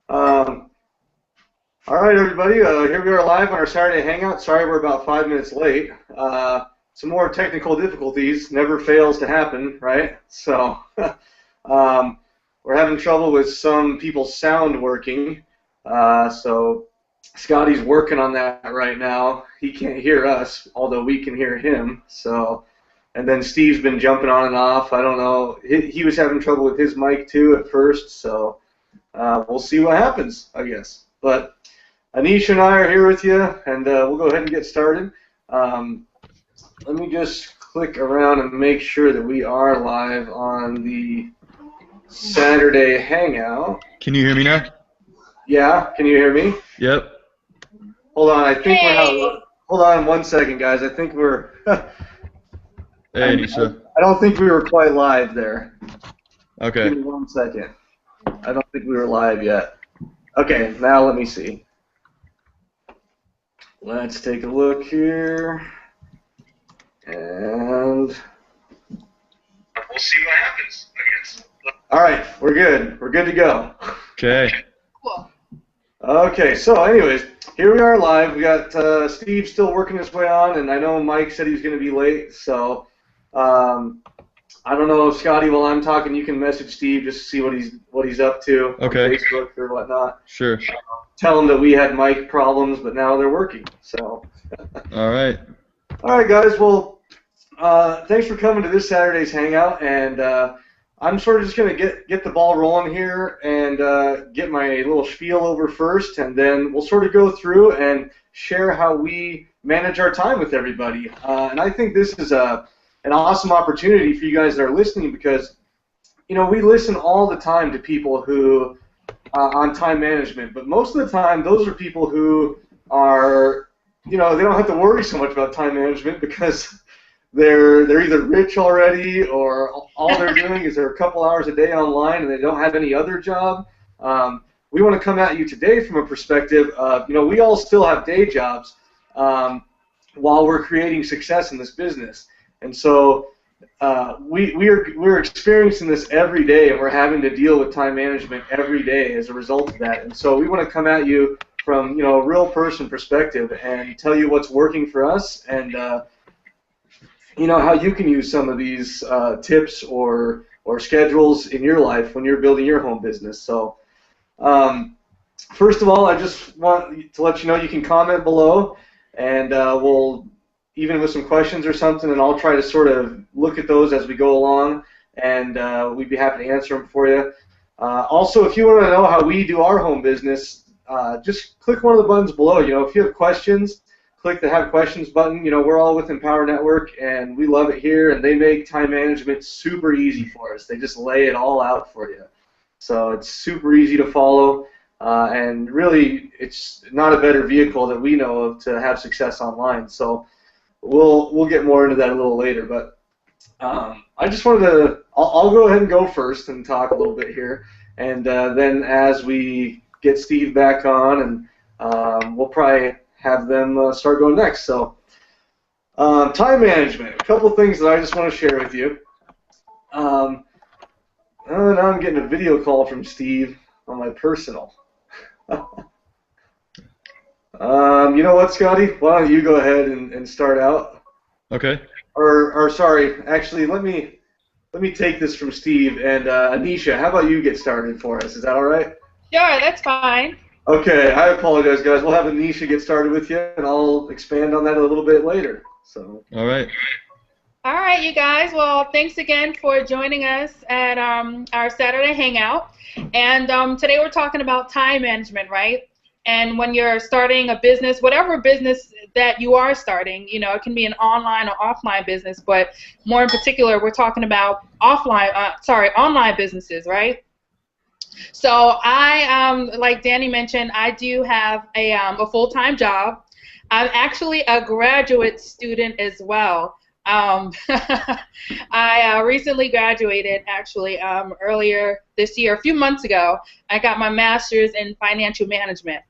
Um, all right, everybody. Here we are live on our Saturday Hangout. Sorry we're about 5 minutes late. Some more technical difficulties. Never fails to happen, right? So we're having trouble with some people's sound working. So Scotty's working on that right now. He can't hear us, although we can hear him. So, and then Steve's been jumping on and off. I don't know. He was having trouble with his mic too at first. So we'll see what happens, I guess. But Anish and I are here with you, and we'll go ahead and get started. Let me just click around and make sure that we are live on the Saturday Hangout. Can you hear me now? Yeah, can you hear me? Yep. Hold on, I think we're not. Hold on 1 second, guys. I think we're. Hey, Nisha. I don't think we were quite live there. Okay. Give me 1 second. I don't think we were live yet. Okay, now let me see. Let's take a look here. And we'll see what happens, I guess. All right, we're good. We're good to go. Okay. Cool. Okay, so anyways, here we are live. We got Steve still working his way on, and I know Mike said he was going to be late, so I don't know, Scotty, while I'm talking, you can message Steve just to see what he's up to Okay. on Facebook or whatnot. Sure. Tell him that we had mic problems, but now they're working. So. All right. All right, guys. Well, thanks for coming to this Saturday's Hangout, and I'm sort of just going to get the ball rolling here and get my little spiel over first, and then we'll sort of go through and share how we manage our time with everybody. And I think this is an awesome opportunity for you guys that are listening because, you know, we listen all the time to people who on time management, but most of the time those are people who are, you know, they don't have to worry so much about time management because they're either rich already or all they're doing is they're a couple hours a day online and they don't have any other job. We want to come at you today from a perspective of, you know, we all still have day jobs while we're creating success in this business. And so we're experiencing this every day, and we're having to deal with time management every day as a result of that. And so we want to come at you from, you know, a real person perspective and tell you what's working for us and you know, how you can use some of these tips or schedules in your life when you're building your home business. So first of all, I just want to let you know you can comment below, and we'll, even with some questions or something, and I'll try to sort of look at those as we go along, and we'd be happy to answer them for you. Also, if you want to know how we do our home business, just click one of the buttons below. You know, if you have questions, click the Have Questions button. You know, we're all with Empower Network, and we love it here, and they make time management super easy for us. They just lay it all out for you. So it's super easy to follow, and really, it's not a better vehicle that we know of to have success online. So we'll get more into that a little later, but I just wanted to, I'll go ahead and go first and talk a little bit here, and then as we get Steve back on, and we'll probably have them start going next. So time management, a couple of things that I just want to share with you. Now I'm getting a video call from Steve on my personal. You know what, Scotty? Why don't you go ahead and start out? Okay. Or sorry, actually, let me take this from Steve, and Anisha, how about you get started for us? Is that all right? Sure, that's fine. Okay, I apologize, guys. We'll have Anisha get started with you, and I'll expand on that a little bit later. So. All right. All right, you guys. Well, thanks again for joining us at our Saturday Hangout. And today we're talking about time management, right? And when you're starting a business, whatever business that you are starting, you know, it can be an online or offline business, but more in particular, we're talking about online businesses, right? So I, like Danny mentioned, I do have a full-time job. I'm actually a graduate student as well. I recently graduated, actually, earlier this year, a few months ago. I got my master's in financial management.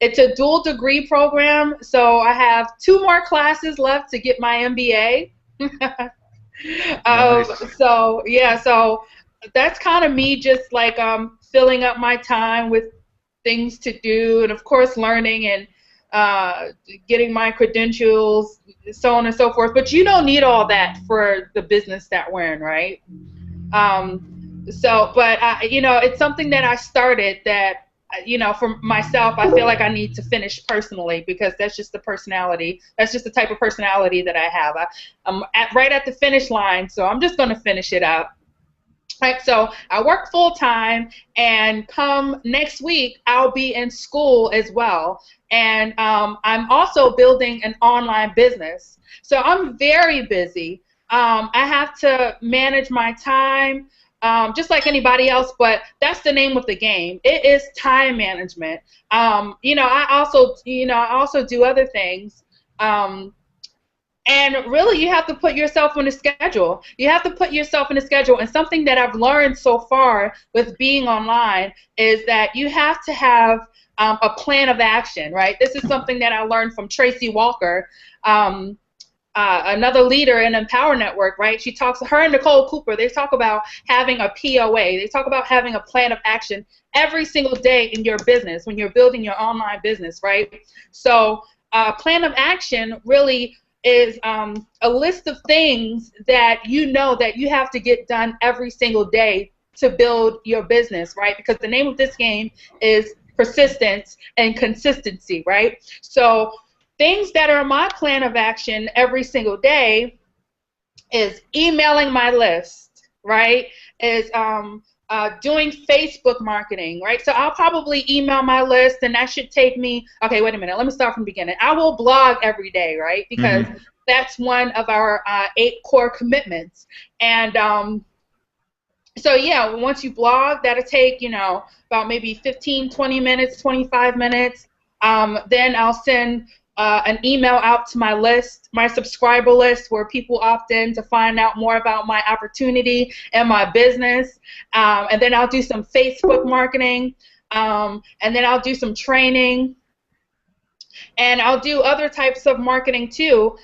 It's a dual degree program, so I have 2 more classes left to get my MBA. Nice. So, yeah, so that's kind of me just like filling up my time with things to do, and of course learning and getting my credentials, so on and so forth. But you don't need all that for the business that we're in, right? But it's something that I started that, for myself, I feel like I need to finish personally, because that's just the personality. That's just the type of personality that I have. I'm right at the finish line, so I'm just going to finish it up. Right, so I work full time, and come next week, I'll be in school as well. And I'm also building an online business. So I'm very busy. I have to manage my time, just like anybody else, but that's the name of the game. It is time management. I also do other things. And really, you have to put yourself on a schedule. You have to put yourself in a schedule. And something that I've learned so far with being online is that you have to have a plan of action, right? This is something that I learned from Tracy Walker, another leader in Empower Network, right? Her and Nicole Cooper, they talk about having a POA. They talk about having a plan of action every single day in your business when you're building your online business, right? So plan of action really is a list of things that that you have to get done every single day to build your business, right? Because the name of this game is persistence and consistency, right? So things that are my plan of action every single day is emailing my list, right? Is doing Facebook marketing, right? So I'll probably email my list, and that should take me, okay, wait a minute, let me start from the beginning. I will blog every day, right? Because that's one of our 8 core commitments. And so yeah, once you blog, that'll take, about maybe 15, 20 minutes, 25 minutes. Then I'll send an email out to my list, my subscriber list, where people opt in to find out more about my opportunity and my business. And then I'll do some Facebook marketing, and then I'll do some training, and I'll do other types of marketing too,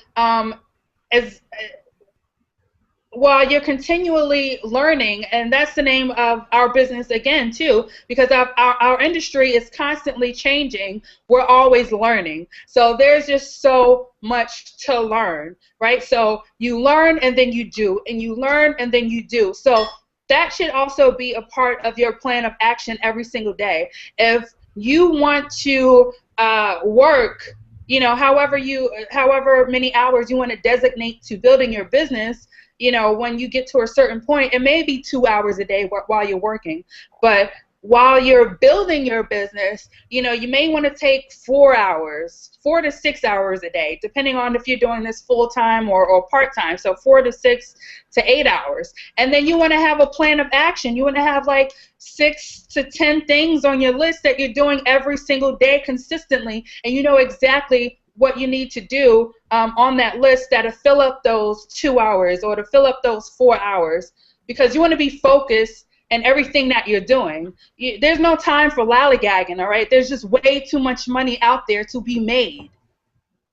while you're continually learning. And that's the name of our business again too, because our industry is constantly changing. We're always learning. So there's just so much to learn, right? So you learn and then you do, and you learn and then you do. So that should also be a part of your plan of action every single day. If you want to work, however many hours you want to designate to building your business, when you get to a certain point, it may be 2 hours a day while you're working. But while you're building your business, you may want to take 4 to 6 hours a day, depending on if you're doing this full-time or part-time. So 4 to 6 to 8 hours. And then you want to have a plan of action. You want to have like 6 to 10 things on your list that you're doing every single day consistently, and you know exactly what you need to do on that list that'll fill up those 2 hours or to fill up those 4 hours, because you want to be focused in everything that you're doing. There's no time for lollygagging, all right? There's just way too much money out there to be made.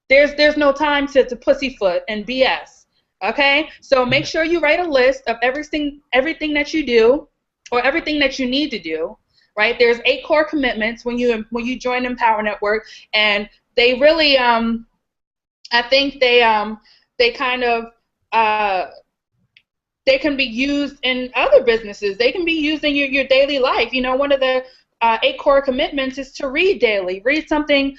There's no time to pussyfoot and BS, okay? So make sure you write a list of everything that you do or everything that you need to do, right? There's 8 core commitments when you join Empower Network, and they really, I think they kind of, they can be used in other businesses. They can be used in your daily life. One of the 8 core commitments is to read daily. Read something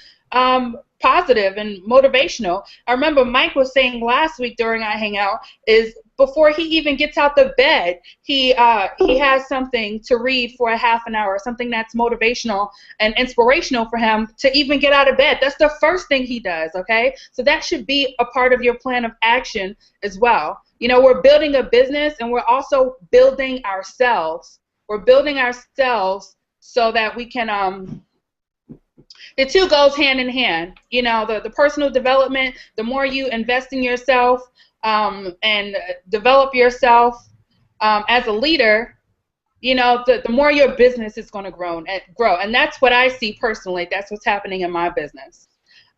positive and motivational. I remember Mike was saying last week during our hangout is before he even gets out the bed, he has something to read for a half an hour, something that's motivational and inspirational for him to even get out of bed. That's the first thing he does, okay? So that should be a part of your plan of action as well. We're building a business, and we're also building ourselves. We're building ourselves so that we can the two goes hand in hand. The personal development, the more you invest in yourself and develop yourself as a leader, the more your business is going to grow. And that's what I see personally. That's what's happening in my business.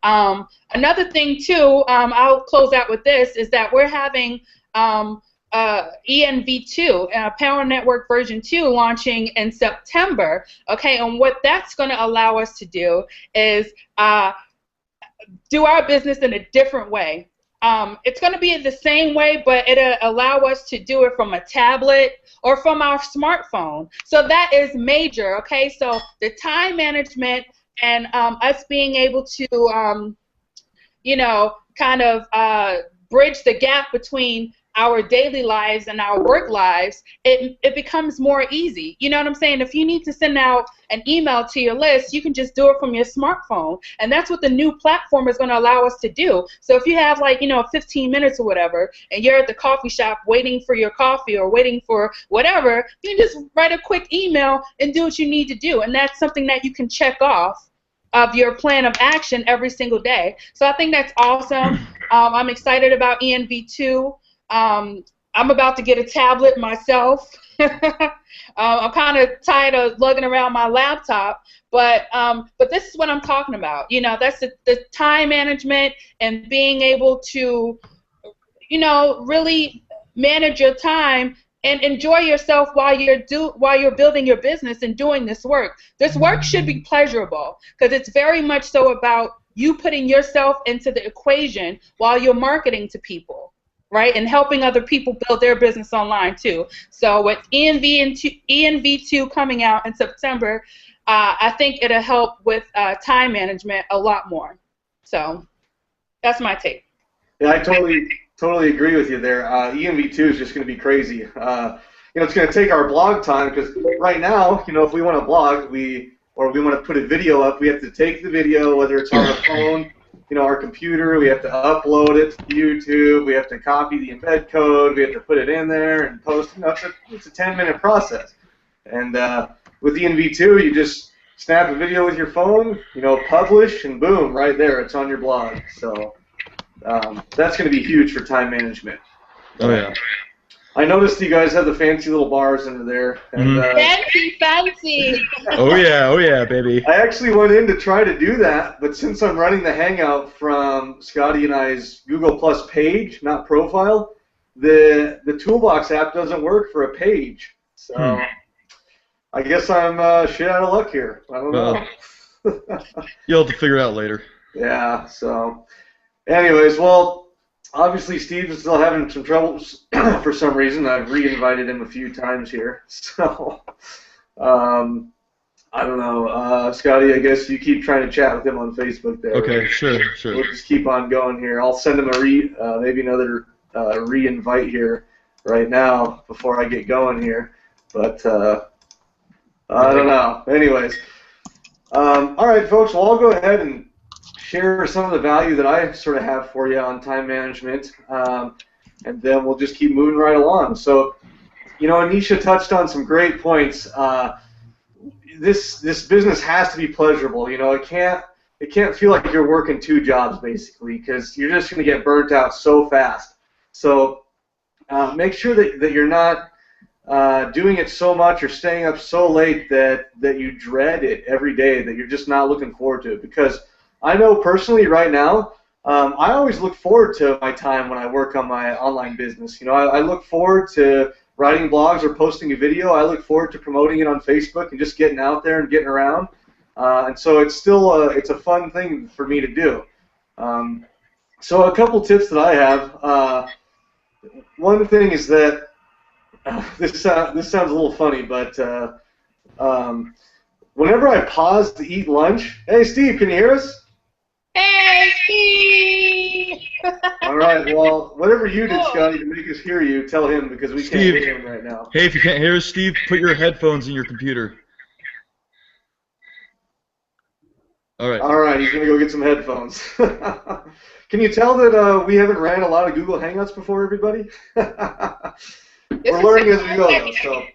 Another thing, too, I'll close out with this, is that we're having ENV2, Power Network version 2, launching in September. Okay, and what that's going to allow us to do is do our business in a different way. It's going to be the same way, but it'll allow us to do it from a tablet or from our smartphone. So that is major, okay? So the time management and us being able to, you know, kind of bridge the gap between our daily lives and our work lives, it becomes more easy. You know what I'm saying? If you need to send out an email to your list, you can just do it from your smartphone. And that's what the new platform is going to allow us to do. So if you have, like, you know, 15 minutes or whatever, and you're at the coffee shop waiting for your coffee or waiting for whatever, you can just write a quick email and do what you need to do. And that's something that you can check off of your plan of action every single day. So I think that's awesome. I'm excited about ENV2. I'm about to get a tablet myself. I'm kind of tired of lugging around my laptop, but this is what I'm talking about. You know, that's the time management and being able to, you know, really manage your time and enjoy yourself while you're building your business and doing this work. This work should be pleasurable because it's very much so about you putting yourself into the equation while you're marketing to people, right, and helping other people build their business online too. So with ENV2 coming out in September, I think it'll help with time management a lot more. So that's my take. Yeah, I totally agree with you there. ENV2 is just going to be crazy. You know, it's going to take our blog time because right now, you know, if we want to blog, or we want to put a video up, we have to take the video, whether it's on our phone, you know, our computer, we have to upload it to YouTube, we have to copy the embed code, we have to put it in there and post. You know, it's a 10-minute process. And with ENV2, you just snap a video with your phone, you know, publish, and boom, right there, it's on your blog. So that's going to be huge for time management. Oh, yeah. I noticed you guys have the fancy little bars under there. And, Fancy! Oh, yeah, baby. I actually went in to try to do that, but since I'm running the Hangout from Scotty and I's Google Plus page, not profile, the Toolbox app doesn't work for a page. So I guess I'm shit out of luck here. I don't know. You'll have to figure it out later. Yeah, so anyways, well, obviously Steve is still having some trouble for some reason. I've re-invited him a few times here. So I don't know. Scotty, I guess you keep trying to chat with him on Facebook there. Okay, right? sure. We'll just keep on going here. I'll send him a maybe another re-invite here right now before I get going here. But I don't know. Anyways, all right, folks. Well, I'll go ahead and share some of the value that I sort of have for you on time management, and then we'll just keep moving right along. So, you know, Anisha touched on some great points. This business has to be pleasurable. You know, it can't feel like you're working two jobs basically, because you're just going to get burnt out so fast. So make sure that you're not doing it so much or staying up so late that you dread it every day, that you're just not looking forward to it. Because I know personally right now, I always look forward to my time when I work on my online business. You know, I look forward to writing blogs or posting a video. I look forward to promoting it on Facebook and just getting out there and getting around. And so it's still it's a fun thing for me to do. So a couple tips that I have. One thing is that this sounds a little funny, but whenever I pause to eat lunch, hey Steve, can you hear us? Hey, Steve! All right, well, whatever you did, Scotty, to make us hear you, tell him, because we Steve, can't hear him right now. Hey, if you can't hear us, Steve, put your headphones in your computer. All right. All right, he's going to go get some headphones. Can you tell that we haven't ran a lot of Google Hangouts before, everybody? We're learning as we go, though. So.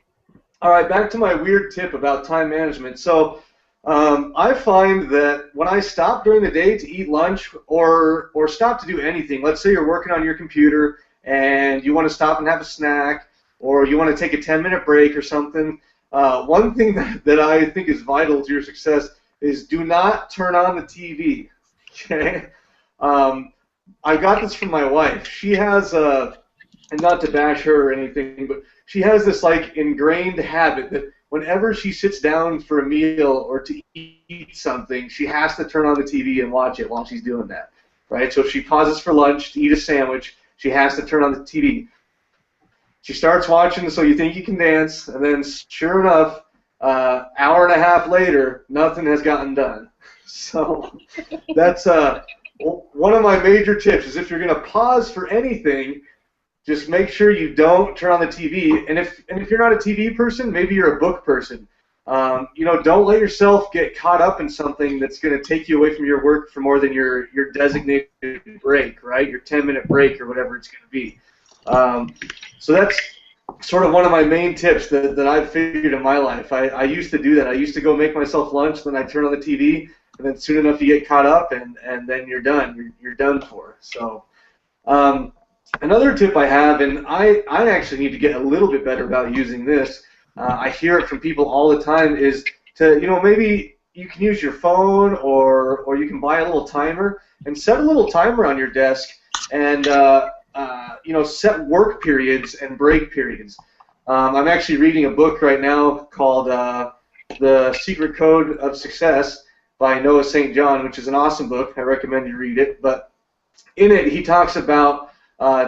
All right, back to my weird tip about time management. So I find that when I stop during the day to eat lunch or stop to do anything, let's say you're working on your computer and you want to stop and have a snack, or you want to take a 10-minute break or something, one thing that I think is vital to your success is do not turn on the TV. Okay? I got this from my wife. She has and not to bash her or anything, but she has this like ingrained habit that whenever she sits down for a meal or to eat something, she has to turn on the TV and watch it while she's doing that, right? So if she pauses for lunch to eat a sandwich, she has to turn on the TV. She starts watching So You Think You Can Dance, and then sure enough, hour and a half later, nothing has gotten done. So that's one of my major tips is if you're going to pause for anything, just make sure you don't turn on the TV. And if you're not a TV person, maybe you're a book person. Don't let yourself get caught up in something that's going to take you away from your work for more than your designated break, right? Your 10-minute break or whatever it's going to be. So that's sort of one of my main tips that I've figured in my life. I used to do that. I used to go make myself lunch, then I'd turn on the TV, and then soon enough you get caught up, and then you're done. You're done for. So another tip I have, and I actually need to get a little bit better about using this. I hear it from people all the time, is to, maybe you can use your phone or you can buy a little timer and set a little timer on your desk and set work periods and break periods. I'm actually reading a book right now called The Secret Code of Success by Noah St. John, which is an awesome book. I recommend you read it. But in it, he talks about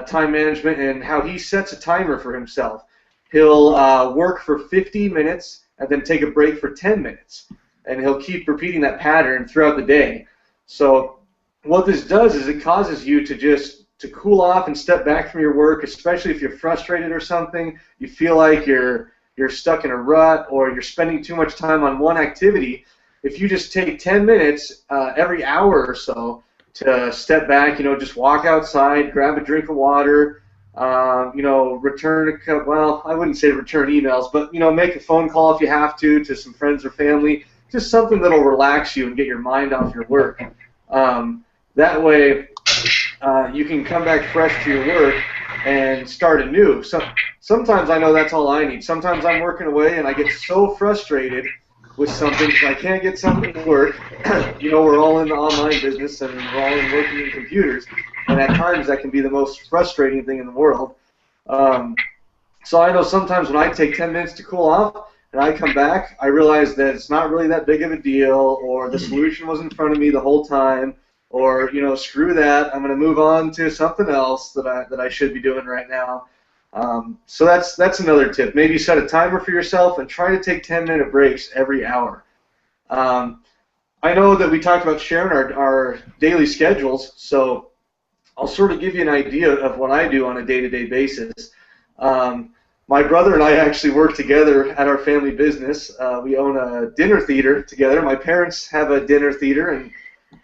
time management and how he sets a timer for himself. He'll work for 50 minutes and then take a break for 10 minutes. And he'll keep repeating that pattern throughout the day. So what this does is it causes you to cool off and step back from your work, especially if you're frustrated or something, you feel like you're stuck in a rut or you're spending too much time on one activity. If you just take 10 minutes every hour or so to step back, just walk outside, grab a drink of water, return a cup, well, I wouldn't say return emails, but, make a phone call if you have to some friends or family, just something that'll relax you and get your mind off your work. That way, you can come back fresh to your work and start anew. Sometimes I know that's all I need. Sometimes I'm working away and I get so frustrated with something because I can't get something to work. We're all in the online business and we're all in working in computers, and at times that can be the most frustrating thing in the world. So I know sometimes when I take 10 minutes to cool off and I come back, I realize that it's not really that big of a deal, or the solution was in front of me the whole time, or screw that, I'm going to move on to something else that I should be doing right now. So that's another tip. Maybe set a timer for yourself and try to take 10-minute breaks every hour. I know that we talked about sharing our daily schedules, so I'll sort of give you an idea of what I do on a day-to-day basis. My brother and I actually work together at our family business. We own a dinner theater together. My parents have a dinner theater, and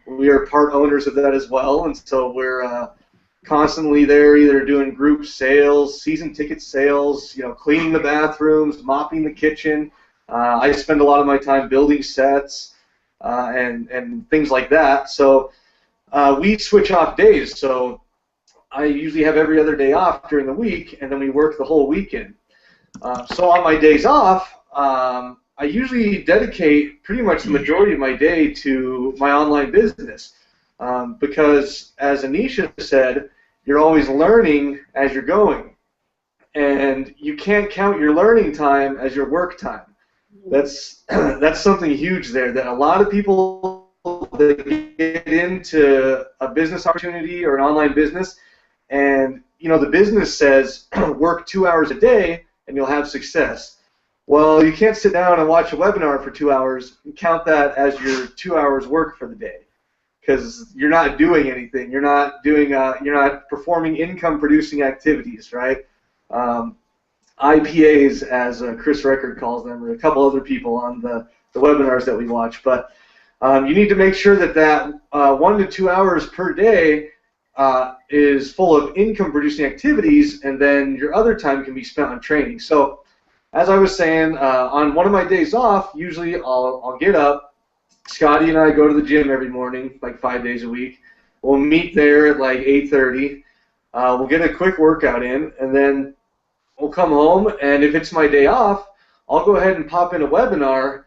we are part owners of that as well, and so we're constantly there either doing group sales, season ticket sales, cleaning the bathrooms, mopping the kitchen. I spend a lot of my time building sets and things like that. So we switch off days. So I usually have every other day off during the week, and then we work the whole weekend. So on my days off, I usually dedicate pretty much the majority of my day to my online business because, as Anisha said, you're always learning as you're going, and you can't count your learning time as your work time. That's something huge there that a lot of people that get into a business opportunity or an online business, and the business says work 2 hours a day and you'll have success. Well, you can't sit down and watch a webinar for 2 hours and count that as your 2 hours work for the day, because you're not doing anything. You're not performing income-producing activities, right? IPAs, as Chris Record calls them, or a couple other people on the webinars that we watch. But you need to make sure that 1 to 2 hours per day is full of income-producing activities, and then your other time can be spent on training. So, as I was saying, on one of my days off, usually I'll get up. Scotty and I go to the gym every morning, like 5 days a week. We'll meet there at like 8:30. We'll get a quick workout in, and then we'll come home. And if it's my day off, I'll go ahead and pop in a webinar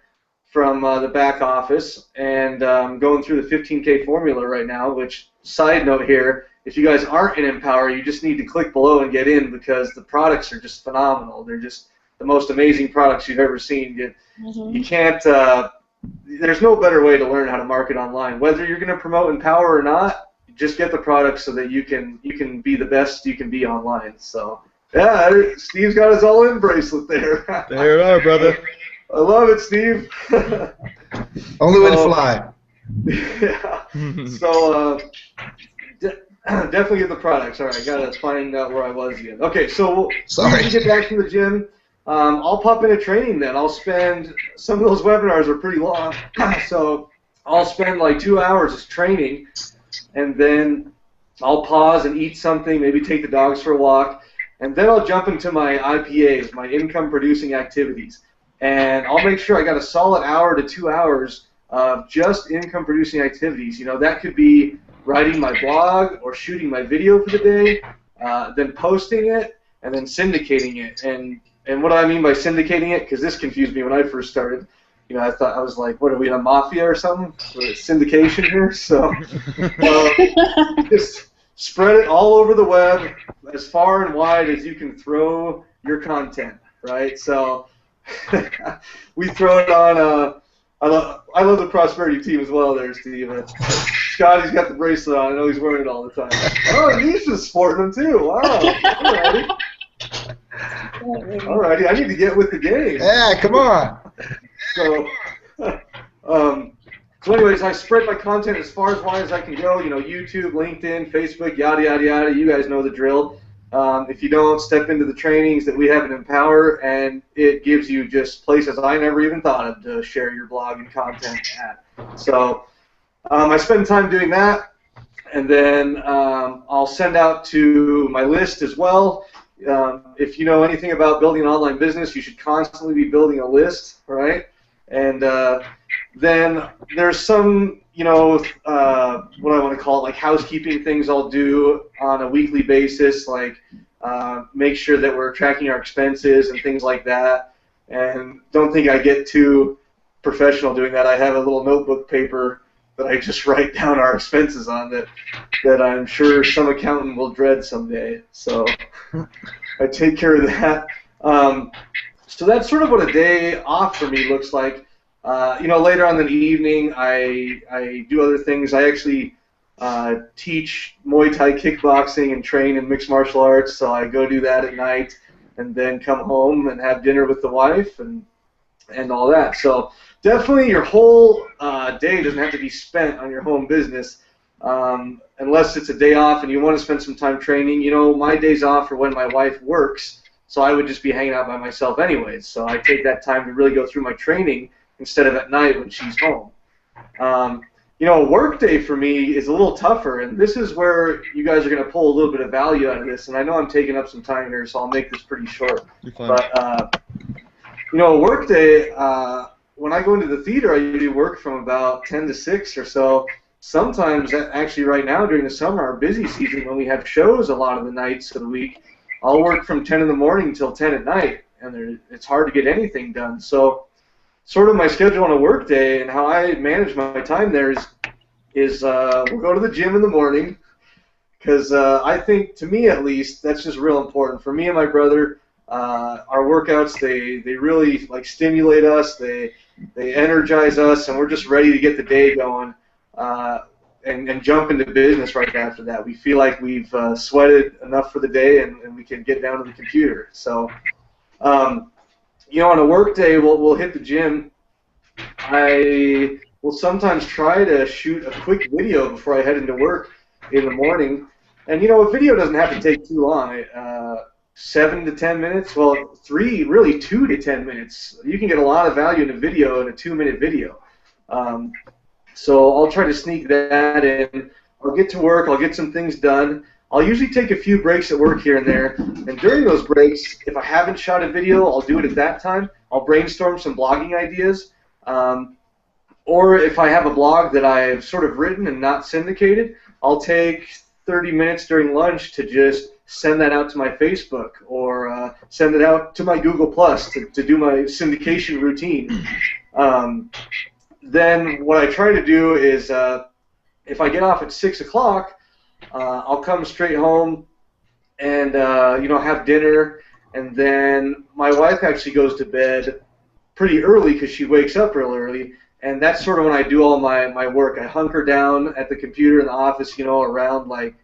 from the back office, and going through the 15K formula right now, which, side note here, if you guys aren't in Empower, you just need to click below and get in, because the products are just phenomenal. They're just the most amazing products you've ever seen. You can't, there's no better way to learn how to market online. Whether you're going to promote Empower or not, just get the products so that you can be the best you can be online. So, yeah, Steve's got his all-in bracelet there. There you are, brother. I love it, Steve. Only way to fly. Yeah. So, definitely get the products. All right, I gotta find out where I was again. Okay, so Sorry. when we get back from the gym, I'll pop into training then. I'll spend, some of those webinars are pretty long, so I'll spend like 2 hours training, and then I'll pause and eat something, maybe take the dogs for a walk, and then I'll jump into my IPAs, my income producing activities. And I'll make sure I got a solid hour to 2 hours of just income producing activities. You know, that could be writing my blog or shooting my video for the day, then posting it, and then syndicating it. And what do I mean by syndicating it? Because this confused me when I first started. You know, I was like, what are we, in a mafia or something? Syndication here? So just spread it all over the web as far and wide as you can throw your content, right? So we throw it on, I love the Prosperity team as well there, Steve. Scotty's got the bracelet on. I know he's wearing it all the time. Oh, Nisha's sporting them too. Wow. Alrighty. Alrighty, I need to get with the game. Yeah, come on. So anyways, I spread my content as far as wide as I can go. You know, YouTube, LinkedIn, Facebook, yada, yada, yada. You guys know the drill. If you don't, step into the trainings that we have in Empower, and it gives you just places I never even thought of to share your blog and content at. So I spend time doing that, and then I'll send out to my list as well. If you know anything about building an online business, you should constantly be building a list, right? And then there's some, you know, what I want to call it, like housekeeping things I'll do on a weekly basis, like make sure that we're tracking our expenses and things like that. And don't think I get too professional doing that. I have a little notebook paper that I just write down our expenses on that I'm sure some accountant will dread someday. So I take care of that. So that's sort of what a day off for me looks like. You know, later on in the evening, I do other things. I actually teach Muay Thai kickboxing and train in mixed martial arts, so I go do that at night and then come home and have dinner with the wife and all that. So definitely your whole day doesn't have to be spent on your home business unless it's a day off and you want to spend some time training. You know, my days off are when my wife works, so I would just be hanging out by myself anyways. So I take that time to really go through my training instead of at night when she's home. You know, a work day for me is a little tougher, and this is where you guys are going to pull a little bit of value out of this, and I know I'm taking up some time here, so I'll make this pretty short. But, you know, a work day, when I go into the theater, I usually work from about 10 to 6 or so. Sometimes, actually right now during the summer, our busy season, when we have shows a lot of the nights of the week, I'll work from 10 in the morning till 10 at night, and it's hard to get anything done. So sort of my schedule on a work day and how I manage my time there is we'll go to the gym in the morning, because I think, to me at least, that's just real important. For me and my brother, our workouts, they really like stimulate us, they energize us, and we're just ready to get the day going and jump into business right after that. We feel like we've sweated enough for the day and we can get down to the computer. So you know, on a work day, we'll hit the gym. I will sometimes try to shoot a quick video before I head into work in the morning. And, you know, a video doesn't have to take too long. 7 to 10 minutes, well, 2 to 10 minutes. You can get a lot of value in a video, in a 2-minute video. So I'll try to sneak that in. I'll get to work. I'll get some things done. I'll usually take a few breaks at work here and there, and during those breaks, if I haven't shot a video, I'll do it at that time. I'll brainstorm some blogging ideas, or if I have a blog that I've sort of written and not syndicated, I'll take 30 minutes during lunch to just send that out to my Facebook or send it out to my Google Plus to do my syndication routine. Then what I try to do is, if I get off at 6 o'clock, I'll come straight home and have dinner, and then my wife actually goes to bed pretty early because she wakes up real early, and that's sort of when I do all my work. I hunker down at the computer in the office, around like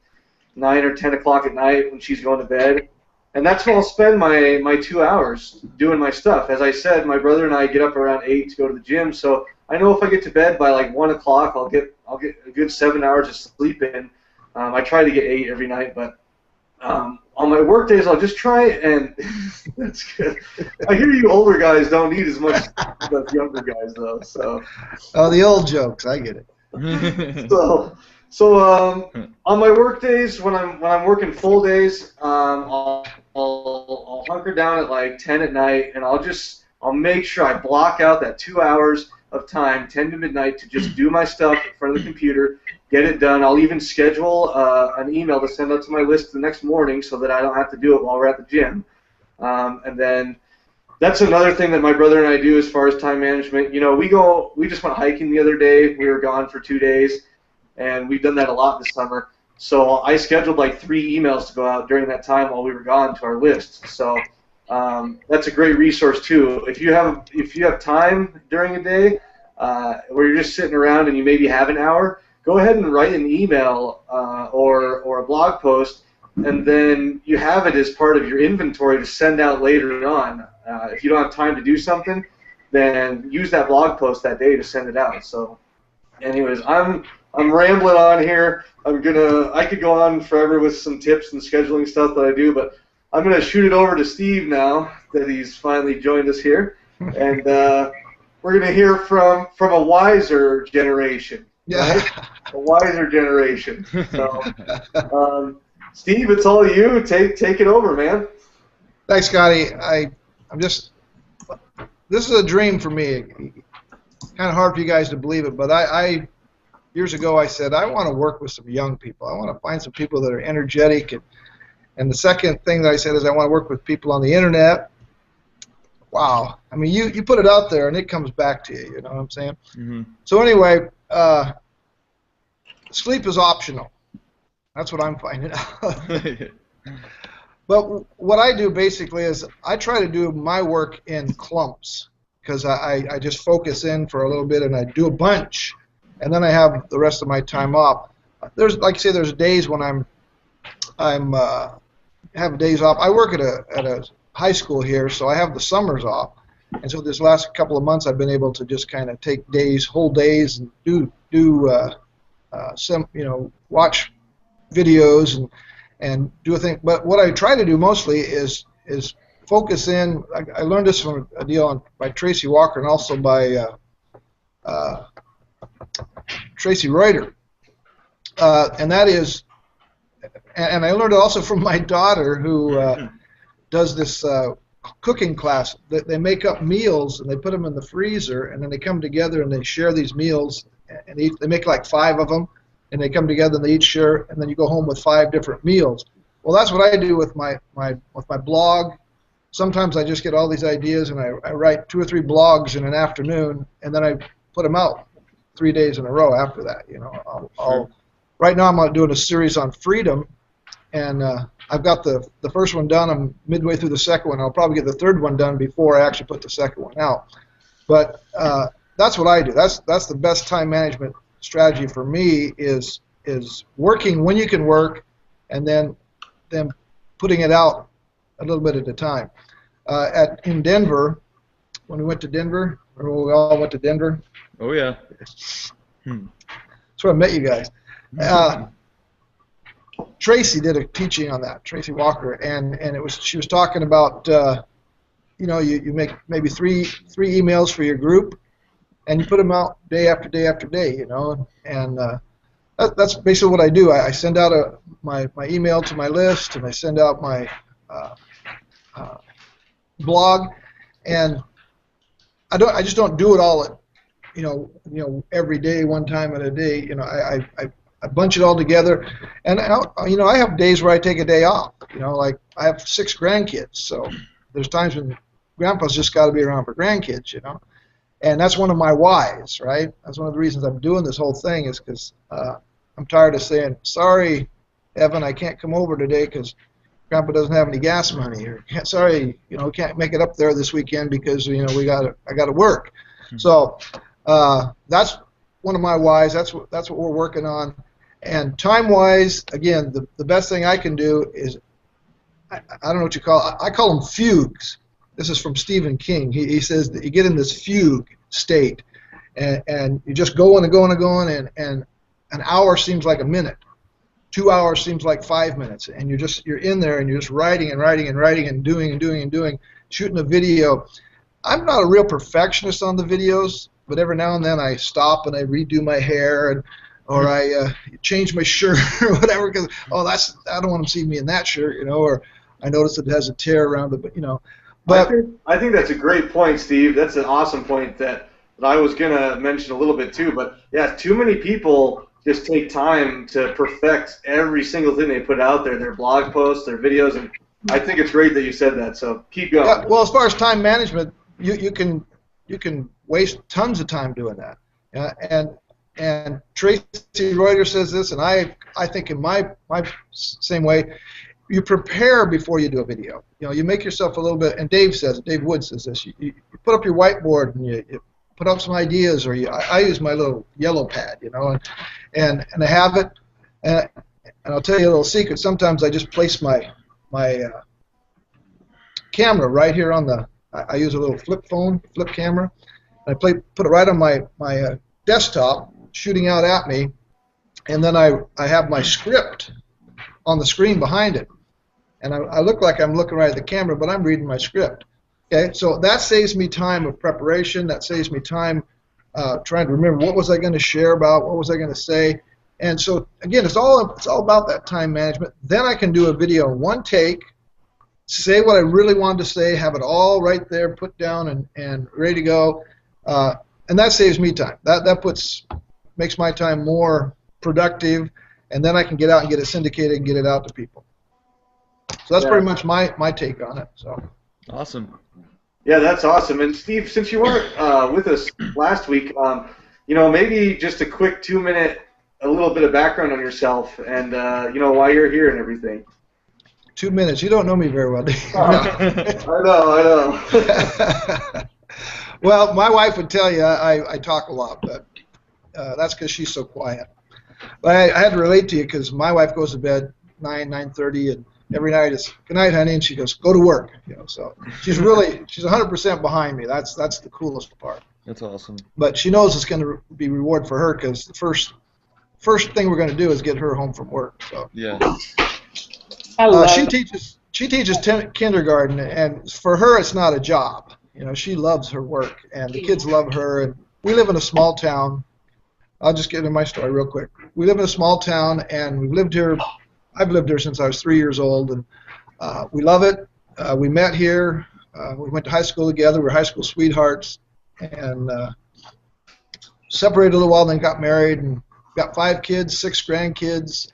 9 or 10 o'clock at night when she's going to bed, and that's when I'll spend my 2 hours doing my stuff. As I said, my brother and I get up around 8 to go to the gym, so I know if I get to bed by like 1 o'clock, I'll get a good 7 hours of sleep in. I try to get 8 every night, but on my work days, I'll just try and that's good. I hear you older guys don't need as much as us younger guys, though. So. Oh, the old jokes. I get it. So on my work days, when I'm working full days, I'll hunker down at like 10 at night, and I'll make sure I block out that 2 hours of time, 10 to midnight, to just do my stuff in front of the computer, get it done. I'll even schedule an email to send out to my list the next morning so that I don't have to do it while we're at the gym. And then that's another thing that my brother and I do as far as time management. We just went hiking the other day. We were gone for 2 days, and we've done that a lot this summer. So I scheduled like 3 emails to go out during that time while we were gone to our list. So that's a great resource too. If you have time during a day where you're just sitting around and you maybe have an hour, go ahead and write an email or a blog post, and then you have it as part of your inventory to send out later on. If you don't have time to do something, then use that blog post that day to send it out. So, anyways, I'm rambling on here. I could go on forever with some tips and scheduling stuff that I do, but I'm gonna shoot it over to Steve now that he's finally joined us here, and we're gonna hear from a wiser generation. Yeah. Right? A wiser generation. So, Steve, it's all you. Take it over, man. Thanks, Scotty. This is a dream for me. Kind of hard for you guys to believe it, but I years ago I said I want to work with some young people. I want to find some people that are energetic, and the second thing that I said is I want to work with people on the internet. Wow. I mean, you put it out there and it comes back to you. You know what I'm saying? Mm-hmm. So anyway, sleep is optional. That's what I'm finding out. But what I do basically is I try to do my work in clumps because I just focus in for a little bit and I do a bunch, and then I have the rest of my time off. There's, like I say, there's days when I'm have days off. I work at a high school here, so I have the summers off, and so this last couple of months I've been able to just kind of take whole days, and watch videos and do a thing. But what I try to do mostly is focus in. I learned this from a deal by Tracy Walker and also by Tracy Reuter, and that is, and I learned it also from my daughter who does this cooking class. They make up meals and they put them in the freezer, and then they come together and they share these meals, and they make like 5 of them, and they come together and they each share, and then you go home with 5 different meals. Well, that's what I do with my blog. Sometimes I just get all these ideas and I write 2 or 3 blogs in an afternoon, and then I put them out 3 days in a row after that. Right now I'm doing a series on freedom, and I've got the first one done. I'm midway through the second one. I'll probably get the third one done before I actually put the second one out. But that's what I do. That's the best time management strategy for me is working when you can work, and then putting it out a little bit at a time. In Denver, when we went to Denver, remember we all went to Denver? Oh yeah. That's where I met you guys. Tracy did a teaching on that, Tracy Walker, and she was talking about you make maybe three emails for your group, and you put them out day after day after day, and that's basically what I do. I send out my email to my list, and I send out my blog, and I just don't do it all at every day, one time in a day. I bunch it all together, and I have days where I take a day off. Like I have 6 grandkids, so there's times when Grandpa's just got to be around for grandkids, And that's one of my whys, right? That's one of the reasons I'm doing this whole thing is because I'm tired of saying, sorry, Evan, I can't come over today because Grandpa doesn't have any gas money, or sorry, can't make it up there this weekend because I got to work. So that's one of my whys. That's what we're working on. And time-wise, again, the best thing I can do is I don't know what you call it. I call them fugues. This is from Stephen King. He says that you get in this fugue state, and you just go on and go on and go on, and an hour seems like a minute. 2 hours seems like 5 minutes, and you're in there and you're just writing and writing and writing and doing and doing and doing, shooting a video. I'm not a real perfectionist on the videos, but every now and then I stop and I redo my hair or I change my shirt or whatever because I don't want to see me in that shirt, or I notice it has a tear around it, but I think that's a great point, Steve. That's an awesome point that I was gonna mention a little bit too. But yeah, too many people just take time to perfect every single thing they put out there, their blog posts, their videos, and I think it's great that you said that. So keep going. Yeah, well, as far as time management, you can waste tons of time doing that. And Tracy Reuter says this, and I think in my same way, you prepare before you do a video. You make yourself a little bit, and Dave Wood says this, you put up your whiteboard and you put up some ideas, or I use my little yellow pad, and I have it, and I'll tell you a little secret. Sometimes I just place my camera right here on I use a little flip camera, and I put it right on my desktop, shooting out at me, and then I have my script on the screen behind it, and I look like I'm looking right at the camera, but I'm reading my script. Okay, so that saves me time of preparation. That saves me time trying to remember what was I going to share about, what was I going to say, and so again, it's all about that time management. Then I can do a video in one take, say what I really wanted to say, have it all right there, put down and ready to go, and that saves me time. That makes my time more productive, and then I can get out and get it syndicated and get it out to people. So that's pretty much my take on it. So. Awesome. Yeah, that's awesome. And Steve, since you weren't with us last week, maybe just a quick 2-minute, a little bit of background on yourself, and why you're here and everything. 2 minutes. You don't know me very well, do you? I know. Well, my wife would tell you I talk a lot, but that's because she's so quiet. But I had to relate to you because my wife goes to bed 9:30, and every night it's good night, honey, and she goes go to work. So she's 100% behind me. That's the coolest part. That's awesome. But she knows it's going to be reward for her because the first thing we're going to do is get her home from work. So yeah. She teaches kindergarten, and for her it's not a job. She loves her work, and the kids love her. And we live in a small town. I'll just get into my story real quick. We live in a small town, and we've lived here. I've lived here since I was 3 years old, and we love it. We met here. We went to high school together. We're high school sweethearts, and separated a little while, then got married, and got 5 kids, 6 grandkids.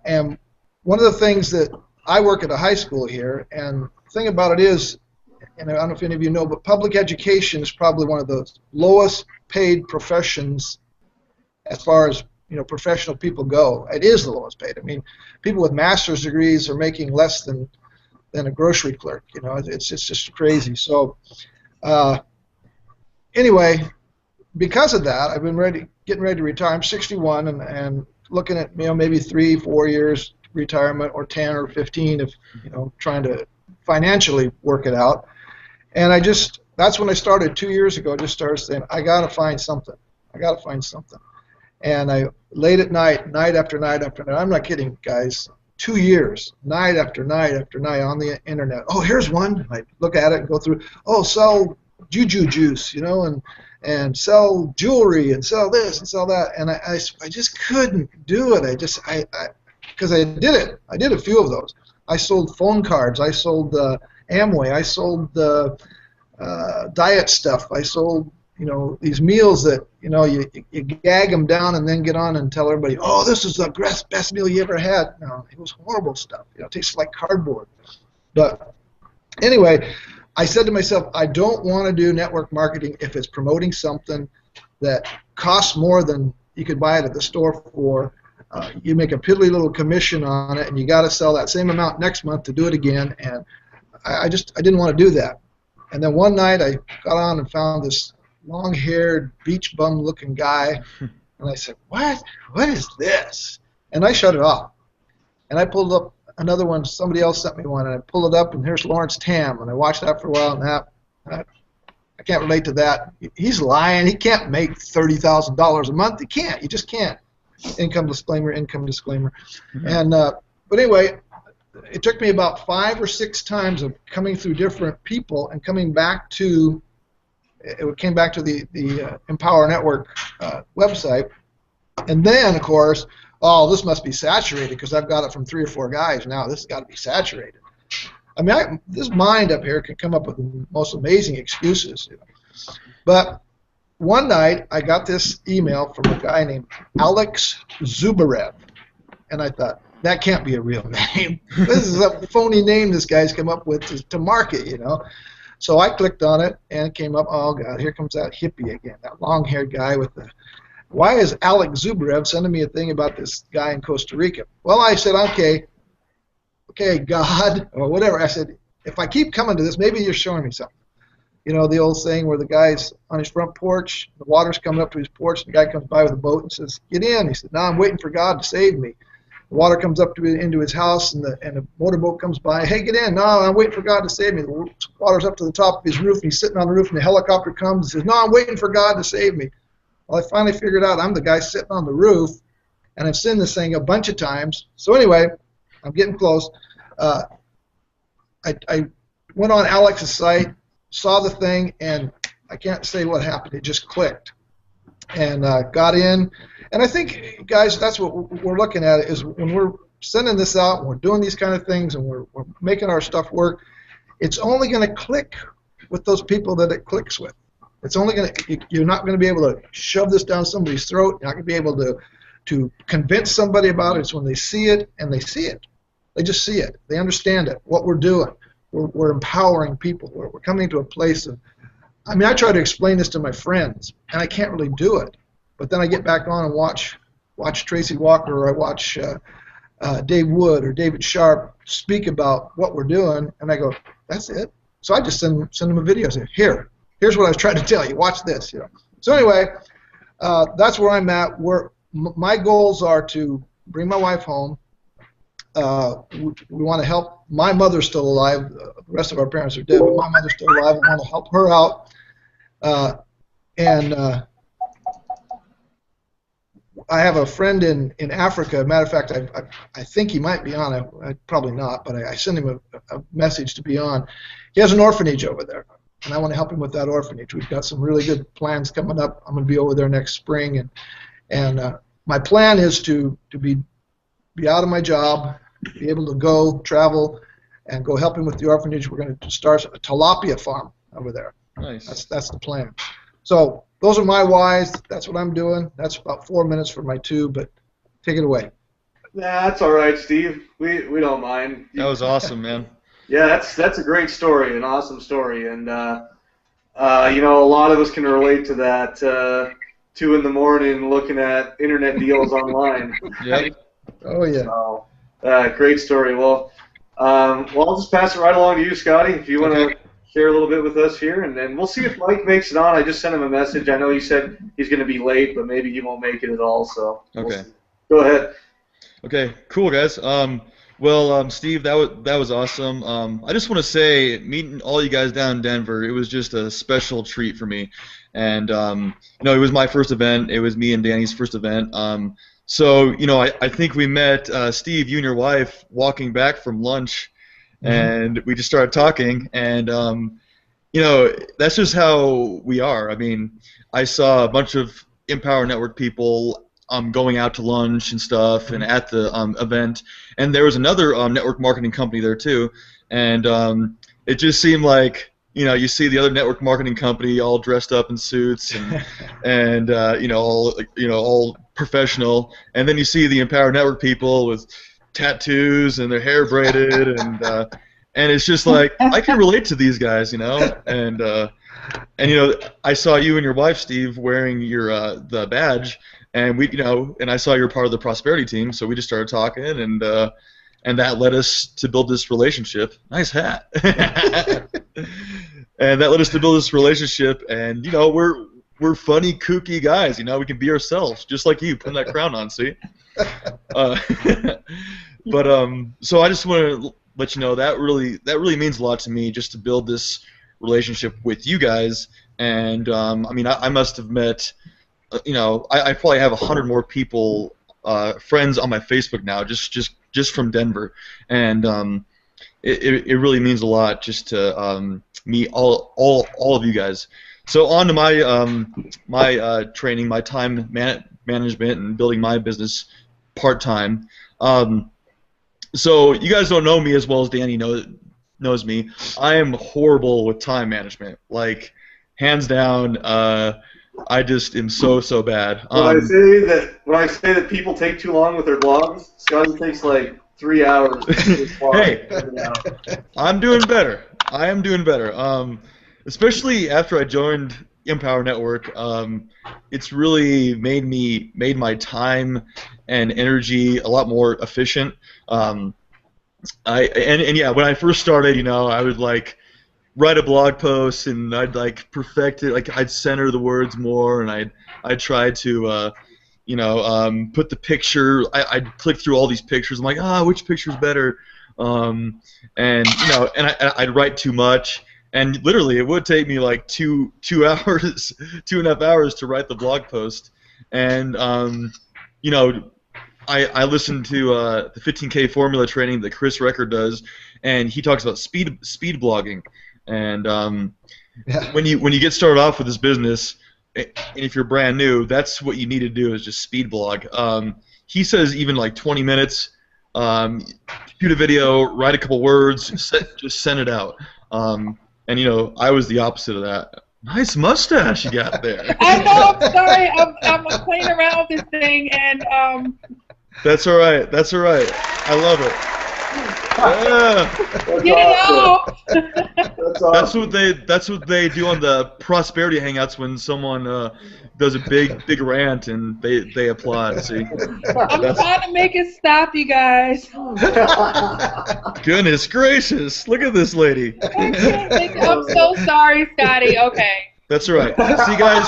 And one of the things that I work at a high school here, and the thing about it is, and I don't know if any of you know, but public education is probably one of the lowest paid professions as far as professional people go. It is the lowest paid. I mean, people with master's degrees are making less than a grocery clerk. It's just crazy. So anyway, because of that, I've been getting ready to retire. I'm 61 and looking at maybe 3-4 years retirement, or 10 or 15 if trying to financially work it out. And that's when I started 2 years ago. I just started saying I got to find something. And I late at night after night after night. I'm not kidding, guys. 2 years, night after night after night on the internet. Oh, here's one. I look at it and go through. Oh, sell juju juice, and sell jewelry and sell this and sell that. And I just couldn't do it. Because I did it. I did a few of those. I sold phone cards. I sold Amway. I sold diet stuff. I sold these meals that you gag them down and then get on and tell everybody, oh, this is the best meal you ever had. No, it was horrible stuff. It tastes like cardboard. But anyway, I said to myself, I don't want to do network marketing if it's promoting something that costs more than you could buy it at the store for. You make a piddly little commission on it, and you got to sell that same amount next month to do it again. And I didn't want to do that. And then one night I got on and found this long-haired, beach bum-looking guy, and I said, "What? What is this?" And I shut it off. And I pulled up another one. Somebody else sent me one, and I pulled it up, and here's Lawrence Tam, and I watched that for a while, and I can't relate to that. He's lying. He can't make $30,000 a month. He can't. You just can't. Income disclaimer, income disclaimer. Mm-hmm. And but anyway, it took me about 5 or 6 times of coming through different people and coming back to the Empower Network website. And then, of course, oh, this must be saturated because I've got it from 3 or 4 guys now. This has got to be saturated. I mean, this mind up here can come up with the most amazing excuses. You know. But one night, I got this email from a guy named Alex Zubarev, and I thought, that can't be a real name. This is a phony name this guy's come up with to market, you know. So I clicked on it, and it came up, oh, God, here comes that hippie again, that long-haired guy with the... Why is Alex Zubarev sending me a thing about this guy in Costa Rica? Well, I said, okay, God, or whatever. I said, if I keep coming to this, maybe you're showing me something. You know, the old saying where the guy's on his front porch, the water's coming up to his porch, and the guy comes by with a boat and says, get in. He said, no, I'm waiting for God to save me. The water comes up into his house, and the motorboat comes by. Hey, get in. No, I'm waiting for God to save me. The water's up to the top of his roof, and he's sitting on the roof, and the helicopter comes and says, no, I'm waiting for God to save me. Well, I finally figured out I'm the guy sitting on the roof, and I've seen this thing a bunch of times. So anyway, I'm getting close. I went on Alex's site, saw the thing, and I can't say what happened. It just clicked. And got in. And I think, guys, that's what we're looking at is when we're sending this out, and we're doing these kind of things, and we're making our stuff work, it's only going to click with those people that it clicks with. It's only going to, you're not going to be able to shove this down somebody's throat. You're not going to be able to convince somebody about it. It's when they see it, and they see it. They just see it. They understand it, what we're doing. We're empowering people. We're coming to a place of, I mean, I try to explain this to my friends, and I can't really do it. But then I get back on and watch Tracy Walker, or I watch Dave Wood or David Sharp speak about what we're doing, and I go, that's it. So I just send them a video. Say, here's what I was trying to tell you. Watch this. You know. So anyway, that's where I'm at. My goals are to bring my wife home. We want to help. My mother's still alive. The rest of our parents are dead, but my mother's still alive. We want to help her out. I have a friend in Africa. Matter of fact, I think he might be on. Probably not, but I sent him a message to be on. He has an orphanage over there, and I want to help him with that orphanage. We've got some really good plans coming up. I'm going to be over there next spring, and my plan is to be out of my job, be able to go travel, and go help him with the orphanage. We're going to start a tilapia farm over there. Nice. That's the plan. So those are my whys. That's what I'm doing. That's about 4 minutes for my 2, but take it away. Nah, that's all right, Steve. We don't mind. That was awesome, man. Yeah, that's a great story, an awesome story, and you know, a lot of us can relate to that. 2 in the morning looking at internet deals online. Yep. Oh yeah. So, great story. Well, I'll just pass it right along to you, Scotty, if you want to share a little bit with us here, and then we'll see if Mike makes it on. I just sent him a message. I know he said he's going to be late, but maybe he won't make it at all. So okay. Go ahead. Okay, cool, guys. Well, Steve, that was awesome. I just want to say, meeting all you guys down in Denver, it was just a special treat for me. And you know, it was my first event. It was me and Danny's first event. So you know, I think we met Steve, you and your wife, walking back from lunch, and we just started talking. And you know, that's just how we are. I mean, I saw a bunch of Empower Network people going out to lunch and stuff, and at the event, and there was another network marketing company there too, and it just seemed like, you know, you see the other network marketing company all dressed up in suits and you know, all professional, and then you see the Empower Network people with tattoos and their hair braided, and and it's just like I can relate to these guys, and you know, I saw you and your wife, Steve, wearing your the badge, and and I saw you're part of the prosperity team, so we just started talking, and that led us to build this relationship. Nice hat. And that led us to build this relationship, and we're funny, kooky guys. We can be ourselves, just like you, putting that crown on. See. But so I just want to let you know that really means a lot to me, just to build this relationship with you guys. And I mean, I must have met, I probably have 100 more people, friends on my Facebook now, just from Denver, and it really means a lot just to meet all of you guys. So on to my training, my time management, and building my business part time. So you guys don't know me as well as Danny knows me. I am horrible with time management. Like, hands down, I just am so bad. When I say that people take too long with their blogs, Scotty takes like 3 hours. Hey, I'm doing better. I am doing better. Especially after I joined Empower Network, it's really made my time and energy a lot more efficient. Yeah, when I first started, I would like write a blog post and I'd like perfect it, like I'd center the words more, and I'd try to put the picture. I'd click through all these pictures. I'm like, which picture's better? And I'd write too much. And literally, it would take me like 2 hours, 2.5 hours to write the blog post. And I listened to the 15K formula training that Chris Record does, and he talks about speed blogging. And when you get started off with this business, and if you're brand new, that's what you need to do, is just speed blog. He says even like 20 minutes, shoot a video, write a couple words, just send it out. And I was the opposite of that. Nice mustache you got there. I know. I'm sorry. I'm playing around with this thing, and That's all right. That's all right. I love it. Yeah. That's awesome. That's what they do on the prosperity hangouts when someone does a big rant and they applaud. See. I'm trying to make it stop, you guys. Goodness gracious! Look at this lady. I'm so sorry, Scotty. Okay. That's all right. See, guys.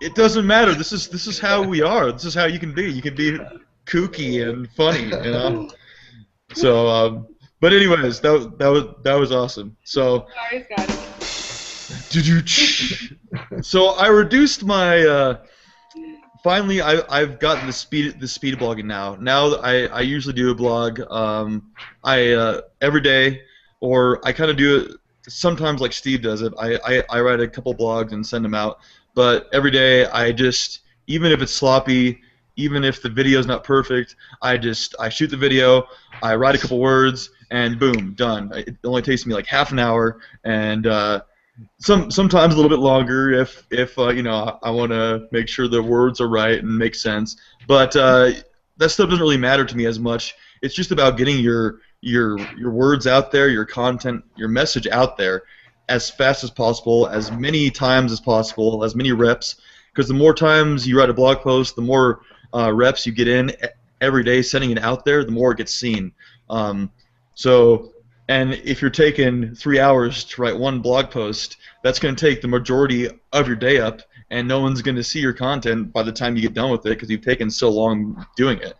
It doesn't matter. This is how we are. This is how you can be. You can be kooky and funny, So, but anyways, that was awesome. So, sorry, Scotty. So I reduced my. Finally, I've gotten the speed blogging now. Now I usually do a blog. Every day, or I kind of do it sometimes like Steve does it. I write a couple blogs and send them out. But every day, even if it's sloppy, even if the video's not perfect, I shoot the video, I write a couple words, and boom, done. It only takes me like half an hour, and sometimes a little bit longer if I want to make sure the words are right and make sense. But that stuff doesn't really matter to me as much. It's just about getting your words out there, your content, your message out there as fast as possible, as many times as possible, as many reps, because the more times you write a blog post, the more reps you get in every day sending it out there, the more it gets seen. And if you're taking 3 hours to write one blog post, that's going to take the majority of your day up, and no one's going to see your content by the time you get done with it because you've taken so long doing it.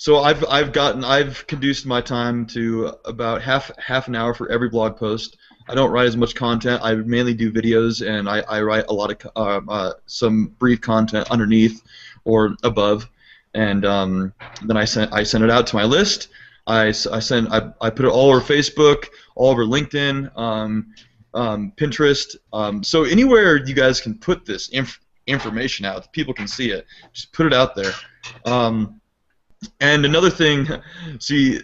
So I've reduced my time to about half an hour for every blog post. I don't write as much content. I mainly do videos, and I write a lot of some brief content underneath or above, and then I send it out to my list. I put it all over Facebook, all over LinkedIn, Pinterest. So anywhere you guys can put this information out, people can see it. Just put it out there. And another thing, see,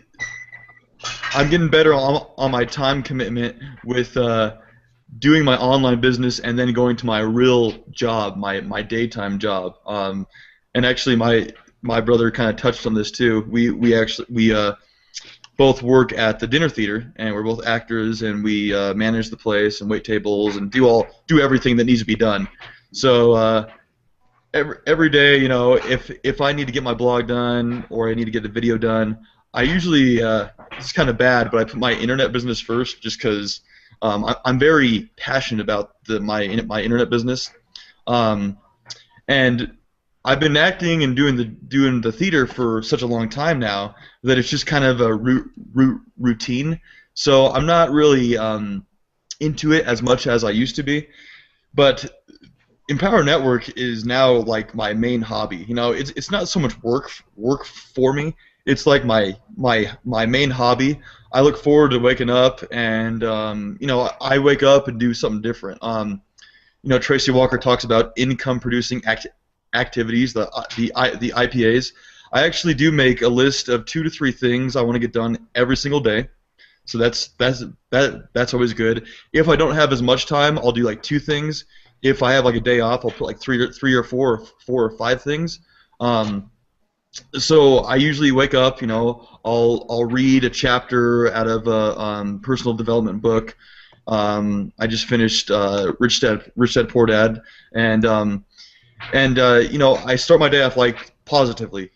I'm getting better on my time commitment with doing my online business and then going to my real job, my daytime job. And actually, my my brother kind of touched on this too. We actually both work at the dinner theater, and we're both actors, and we manage the place and wait tables and do everything that needs to be done. So every day, you know, if I need to get my blog done or I need to get the video done, I usually it's kind of bad, but I put my internet business first, just because I'm very passionate about my internet business, and I've been acting and doing the theater for such a long time now that it's just kind of a routine. So I'm not really into it as much as I used to be. But Empower Network is now like my main hobby. You know, it's not so much work for me. It's like my main hobby. I look forward to waking up, and you know, I wake up and do something different. You know, Tracy Walker talks about income producing activities, the IPAs. I actually do make a list of 2 to 3 things I want to get done every single day. So that's always good. If I don't have as much time, I'll do like 2 things. If I have like a day off, I'll put like 3 or 4 or 5 things. So I usually wake up, you know, I'll read a chapter out of a personal development book. I just finished Rich Dad Poor Dad, and you know, I start my day off like positively,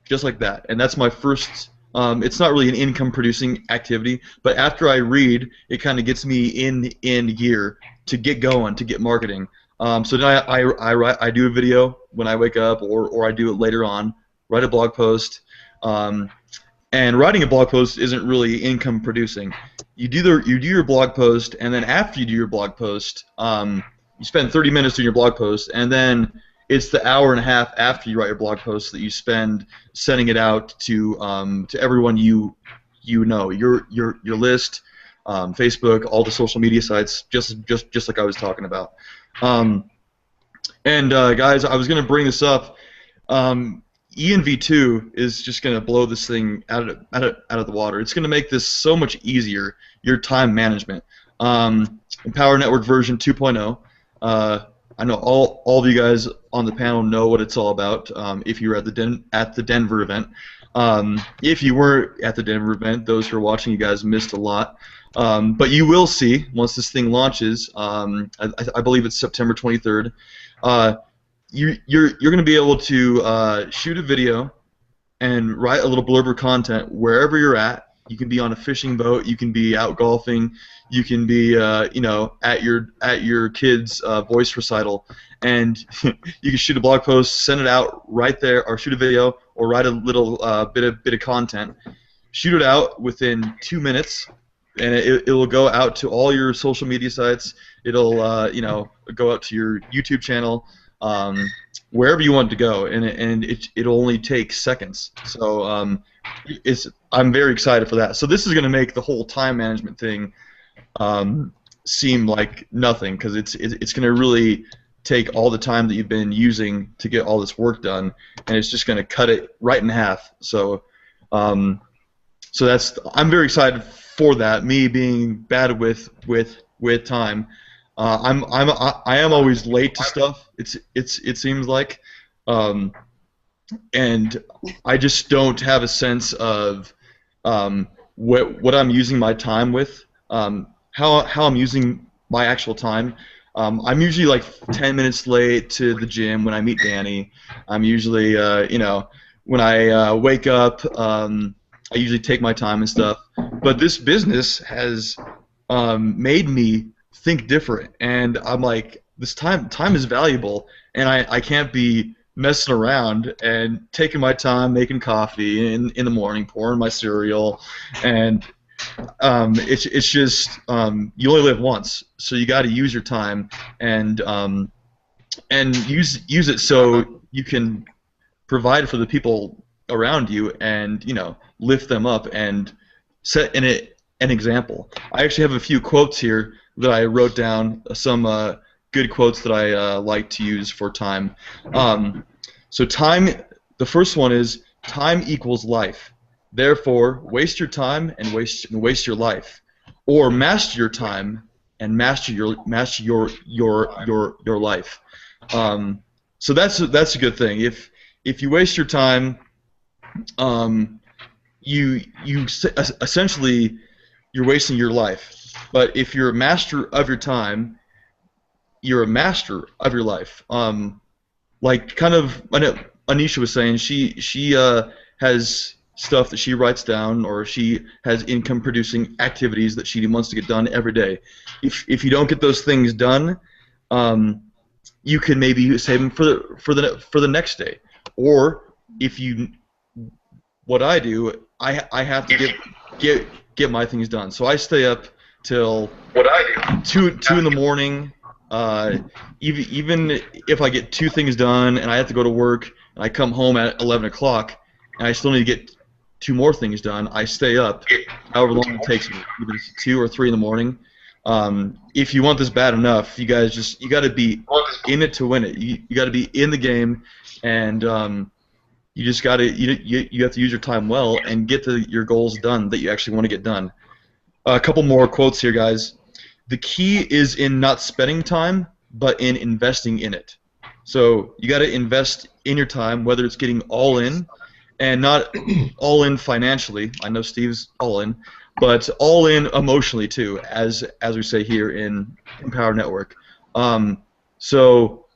just like that, and that's my first. It's not really an income-producing activity, but after I read, it kind of gets me in gear to get going, to get marketing. So then I do a video when I wake up, or I do it later on. Write a blog post, and writing a blog post isn't really income-producing. You do your blog post, and then after you do your blog post, you spend 30 minutes doing your blog post, and then it's the hour and a half after you write your blog post that you spend sending it out to everyone you know, your list, Facebook, all the social media sites, just like I was talking about. Guys, I was going to bring this up. ENV2 is just going to blow this thing out of the water. It's going to make this so much easier, your time management. Empower Network version 2.0. I know all of you guys on the panel know what it's all about. If you were at the Denver event, if you were at the Denver event, those who are watching, you guys missed a lot. But you will see once this thing launches. I believe it's September 23rd. You're going to be able to shoot a video and write a little blurb of content wherever you're at. You can be on a fishing boat. You can be out golfing. You can be, you know, at your kid's voice recital, and you can shoot a blog post, send it out right there, or shoot a video, or write a little bit of content. Shoot it out within 2 minutes, and it will go out to all your social media sites. It'll, you know, go out to your YouTube channel. Wherever you want it to go, and it'll only take seconds. So I'm very excited for that. So this is going to make the whole time management thing seem like nothing, because it's going to really take all the time that you've been using to get all this work done, and it's just going to cut it right in half. So so I'm very excited for that. Me being bad with time. I am always late to stuff. It seems like, and I just don't have a sense of what I'm using my time with, how I'm using my actual time. I'm usually like 10 minutes late to the gym when I meet Danny. I'm usually you know, when I wake up, I usually take my time and stuff. But this business has made me think different, and I'm like, this time is valuable, and I can't be messing around and taking my time making coffee in the morning, pouring my cereal, and it's just you only live once, so you got to use your time and use it so you can provide for the people around you, and you know, lift them up and set an example. I actually have a few quotes here that I wrote down, some good quotes that I like to use for time. So time, the first one is, time equals life. Therefore, waste your time and waste your life, or master your time and master your life. So that's a good thing. if you waste your time, essentially you're wasting your life. But if you're a master of your time, you're a master of your life. Like kind of Anisha was saying, she has stuff that she writes down, or she has income producing activities that she wants to get done every day. If you don't get those things done, you can maybe save them for the next day. Or if you, what I do, I have to get my things done. So I stay up till 2 in the morning. Even if I get 2 things done and I have to go to work and I come home at 11 o'clock and I still need to get 2 more things done, I stay up however long it takes me, either it's 2 or 3 in the morning. If you want this bad enough, you got to be in it to win it. You got to be in the game, and you just got to you have to use your time well and get your goals done that you actually want to get done. A couple more quotes here, guys. The key is in not spending time, but in investing in it. So you got to invest in your time, whether it's getting all in, and not all in financially. I know Steve's all in, but all in emotionally too, as we say here in Empower Network. So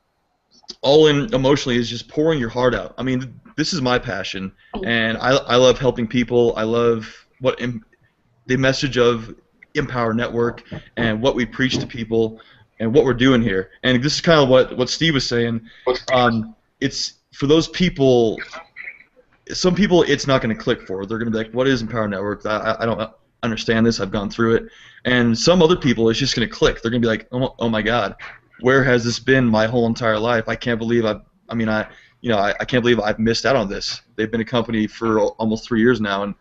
all in emotionally is just pouring your heart out. I mean, this is my passion, and I love helping people. I love the message of Empower Network and what we preach to people and what we're doing here. And this is kind of what Steve was saying. It's for those people. Some people it's not going to click for. They're going to be like, "What is Empower Network? I don't understand this. I've gone through it." And some other people, it's just going to click. They're going to be like, "Oh my God, where has this been my whole entire life? I can't believe I can't believe I've missed out on this." They've been a company for almost 3 years now,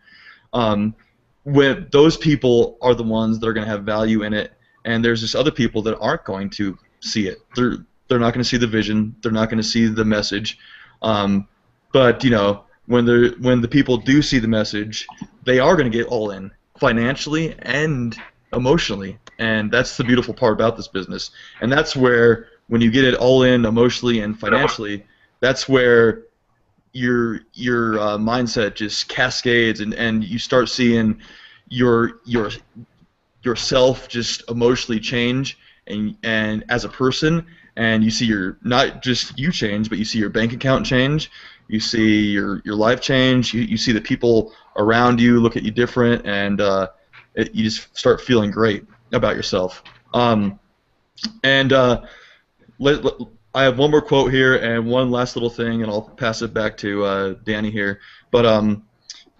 and when those people are the ones that are going to have value in it, and there's just other people that aren't going to see it. They're not going to see the vision. They're not going to see the message. But when the people do see the message, they are going to get all in financially and emotionally, and that's the beautiful part about this business. And that's where, when you get it all in emotionally and financially, that's where your mindset just cascades, and you start seeing yourself just emotionally change, and as a person, and you see not just you change, but you see your bank account change, you see your life change, you see the people around you look at you different, and you just start feeling great about yourself. I have one more quote here and one last little thing, and I'll pass it back to Danny here. But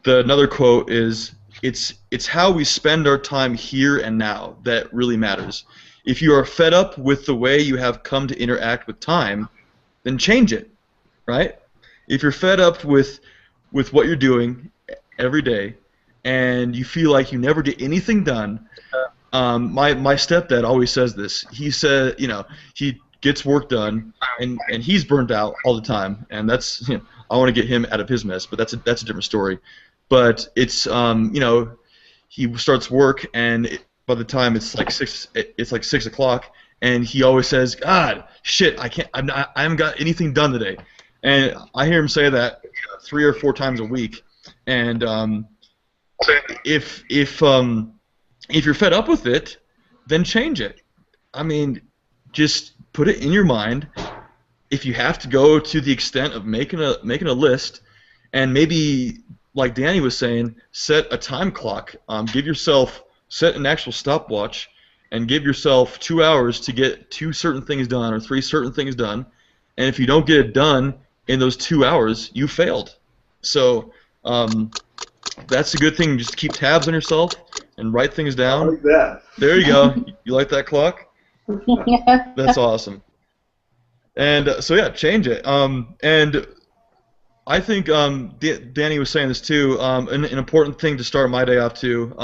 another quote is, it's how we spend our time here and now that really matters. If you are fed up with the way you have come to interact with time, then change it, right? If you're fed up with what you're doing every day, and you feel like you never get anything done, my stepdad always says this. He said, he gets work done, and he's burned out all the time, and that's, I want to get him out of his mess, but that's a different story. But it's he starts work, and by the time it's like 6 o'clock, and he always says, "God, shit, I haven't got anything done today," and I hear him say that 3 or 4 times a week. And if you're fed up with it, then change it. I mean, just put it in your mind. If you have to go to the extent of making a list, and maybe, like Danny was saying, set a time clock. Set an actual stopwatch, and give yourself 2 hours to get 2 certain things done or 3 certain things done. And if you don't get it done in those 2 hours, you failed. So that's a good thing. Just keep tabs on yourself and write things down. I like that. There you go. You like that clock? That's awesome. And so yeah, change it. And I think Danny was saying this too. An important thing to start my day off too.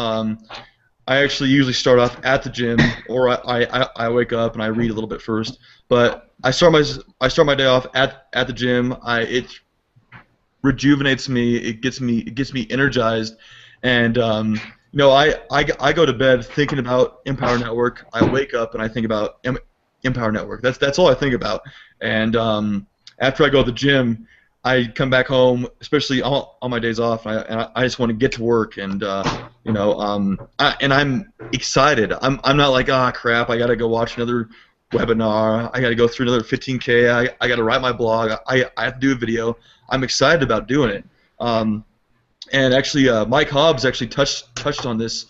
I actually usually start off at the gym, or I wake up and I read a little bit first. But I start my day off at the gym. It rejuvenates me. It gets me energized, and I go to bed thinking about Empower Network. I wake up and I think about Empower Network. That's all I think about. And after I go to the gym, I come back home, especially on my days off, and I just want to get to work, and and I'm excited. I'm not like, ah, crap, I gotta go watch another webinar, I gotta go through another 15K, I gotta write my blog, I have to do a video. I'm excited about doing it. And actually, Mike Hobbs actually touched on this.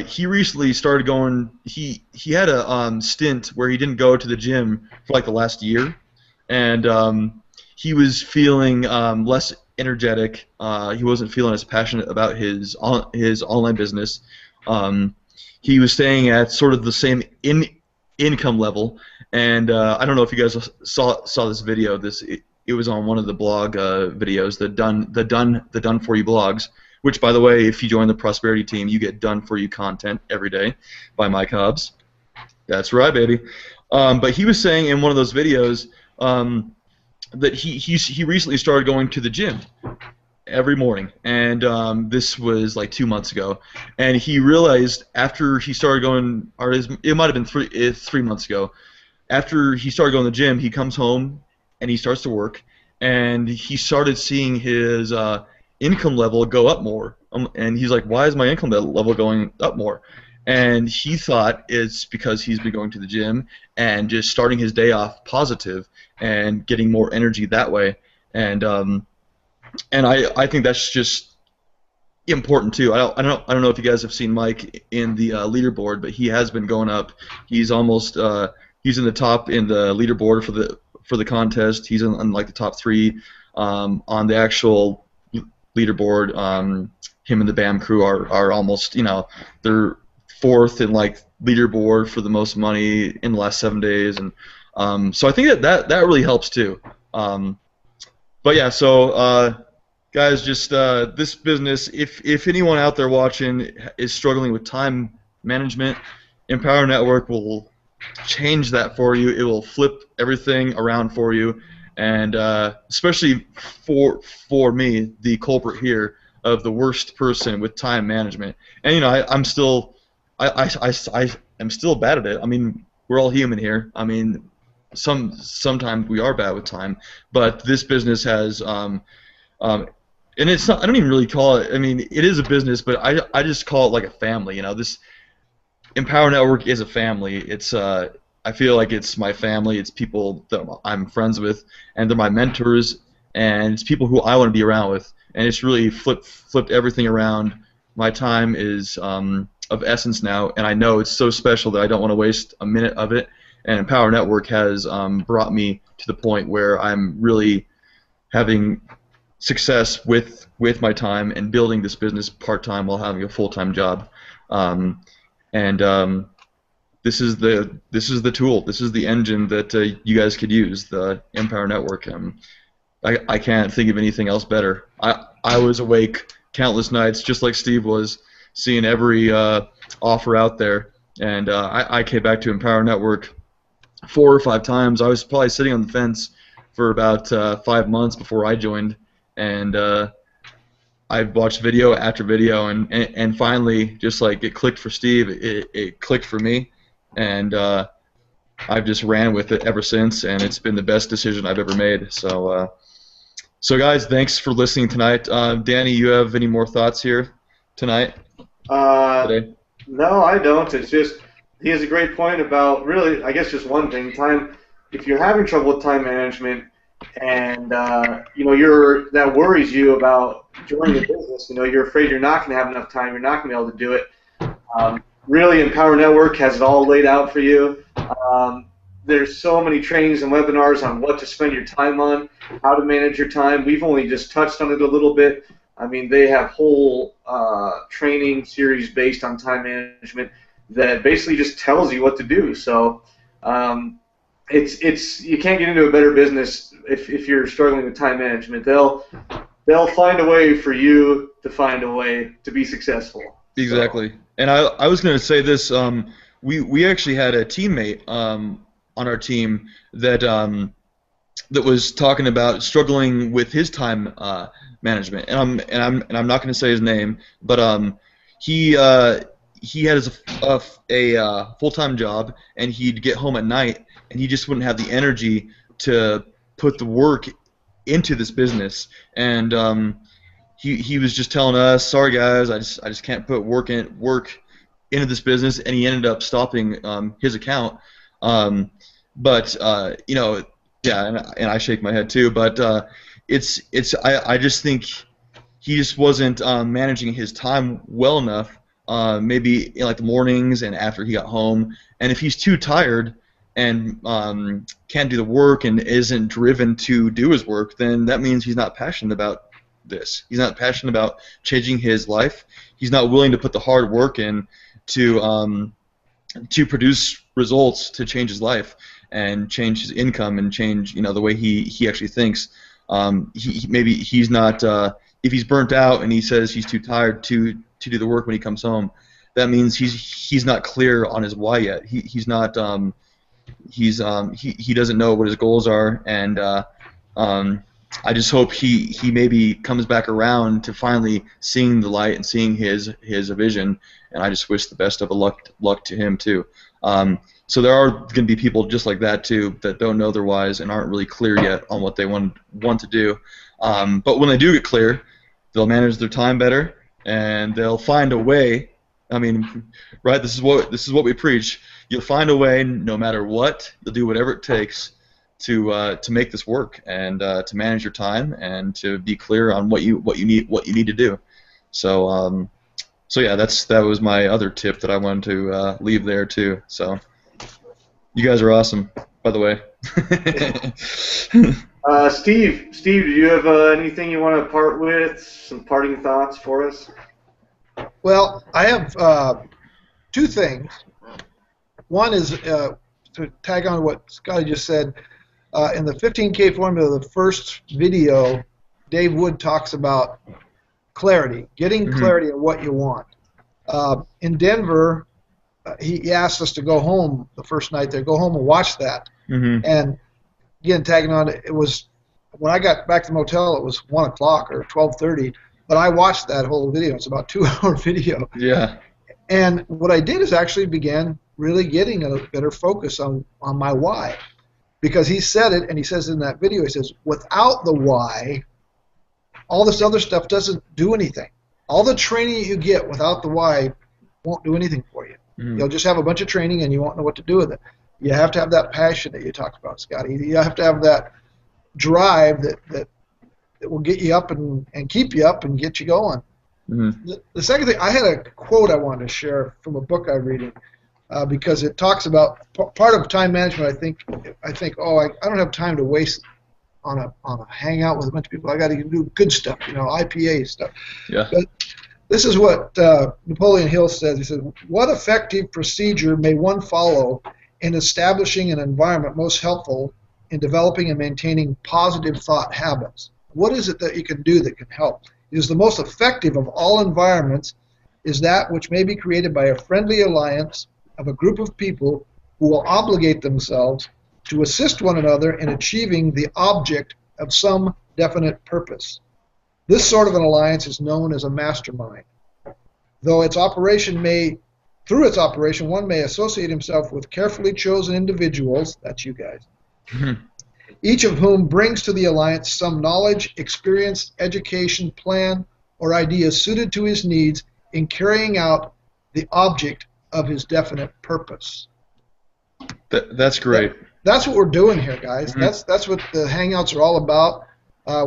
He recently started going. He had a stint where he didn't go to the gym for like the last year, and he was feeling less energetic. He wasn't feeling as passionate about his online business. He was staying at sort of the same income level, and I don't know if you guys saw this video. It was on one of the blog videos, the done for you blogs. Which, by the way, if you join the Prosperity team, you get done for you content every day by Mike Hobbs. That's right, baby. But he was saying in one of those videos that he recently started going to the gym every morning, and this was like 2 months ago, and he realized after he started going, or it might have been 3 months ago, after he started going to the gym, he comes home and he starts to work, and he started seeing his income level go up more, and he's like, why is my income level going up more? And he thought it's because he's been going to the gym and just starting his day off positive and getting more energy that way. And I think that's just important too. I don't know if you guys have seen Mike in the leaderboard, but he has been going up. He's almost he's in the top in the leaderboard for the contest. He's in like the top 3 on the actual leaderboard. Him and the BAM crew are almost, they're 4th in like leaderboard for the most money in the last 7 days, and so I think that really helps too. But yeah, so guys, just this business, if anyone out there watching is struggling with time management, Empower Network will change that for you. It will flip everything around for you, and especially for me, the culprit here of the worst person with time management. And I'm still I'm still bad at it. I mean, we're all human here. I mean, sometimes we are bad with time, but this business has and it's not. I don't even really call it. I mean, it is a business, but I just call it like a family. This Empower Network is a family. It's I feel like it's my family. It's people that I'm friends with, and they're my mentors, and it's people who I want to be around with. And it's really flipped everything around. My time is of essence now, and I know it's so special that I don't want to waste a minute of it. And Empower Network has brought me to the point where I'm really having success with my time and building this business part-time while having a full-time job. This is the tool. This is the engine that you guys could use, the Empower Network. I can't think of anything else better. I was awake countless nights, just like Steve was, seeing every offer out there, and I came back to Empower Network 4 or 5 times. I was probably sitting on the fence for about 5 months before I joined, and I watched video after video, and finally, just like it clicked for Steve, it clicked for me, and I've just ran with it ever since, and it's been the best decision I've ever made. So guys, thanks for listening tonight. Danny, you have any more thoughts here tonight? Today? No, I don't. It's just he has a great point about really, I guess, just one thing. Time. If you're having trouble with time management, and that worries you about joining a business, you're afraid you're not going to have enough time, you're not going to be able to do it. Really, Empower Network has it all laid out for you. There's so many trainings and webinars on what to spend your time on, how to manage your time. We've only just touched on it a little bit. I mean, they have whole training series based on time management that basically just tells you what to do. So it's you can't get into a better business if you're struggling with time management. They'll find a way for you to find a way to be successful. Exactly. And I was going to say this. We actually had a teammate on our team that was talking about struggling with his time management, and I'm not going to say his name, but he had a full-time job, and he'd get home at night, and he just wouldn't have the energy to put the work into this business, and he was just telling us, sorry guys, I just can't put work into this business, and he ended up stopping his account. But you know, yeah, and I shake my head too. But I just think he just wasn't managing his time well enough. Maybe in like the mornings and after he got home. And if he's too tired and can't do the work and isn't driven to do his work, then that means he's not passionate about this. He's not passionate about changing his life. He's not willing to put the hard work in to produce results to change his life and change his income and change, you know, the way he actually thinks. Maybe he's not. If he's burnt out and he says he's too tired to do the work when he comes home, that means he's not clear on his why yet. He doesn't know what his goals are, and I just hope he maybe comes back around to finally seeing the light and seeing his vision, and I just wish the best of luck to him too. So there are going to be people just like that too that don't know their whys and aren't really clear yet on what they want to do. But when they do get clear, they'll manage their time better, and they'll find a way. I mean, right? This is what we preach. You'll find a way, no matter what. You'll do whatever it takes to make this work, and to manage your time, and to be clear on what you need to do. So yeah, that was my other tip that I wanted to leave there too. So you guys are awesome, by the way. Steve, do you have anything you want to part with? Some parting thoughts for us? Well, I have two things. One is to tag on what Scotty just said. In the 15K formula, the first video, Dave Wood talks about clarity, getting clarity on what you want. In Denver, he asked us to go home the first night there, go home and watch that. And again, tagging on, it was, when I got back to the motel, it was 1 o'clock or 12:30, but I watched that whole video. It's about a 2-hour video. Yeah. And what I did is actually began really getting a better focus on my why. Because he said it, and he says in that video, he says, without the why, all this other stuff doesn't do anything. All the training you get without the why won't do anything for you. You'll just have a bunch of training, and you won't know what to do with it. You have to have that passion that you talked about, Scotty. You have to have that drive that will get you up and keep you up and get you going. The second thing, I had a quote I wanted to share from a book I'm reading. Because it talks about part of time management. I think, I don't have time to waste on a hangout with a bunch of people. I got to do good stuff, IPA stuff. Yeah. But this is what Napoleon Hill says. He said, "What effective procedure may one follow in establishing an environment most helpful in developing and maintaining positive thought habits? What is it that you can do that can help? It is the most effective of all environments is that which may be created by a friendly alliance of a group of people who will obligate themselves to assist one another in achieving the object of some definite purpose. This sort of an alliance is known as a mastermind. Through its operation, one may associate himself with carefully chosen individuals, that's you guys, each of whom brings to the alliance some knowledge, experience, education, plan, or ideas suited to his needs in carrying out the object of his definite purpose." That's great. That's what we're doing here, guys. That's what the Hangouts are all about.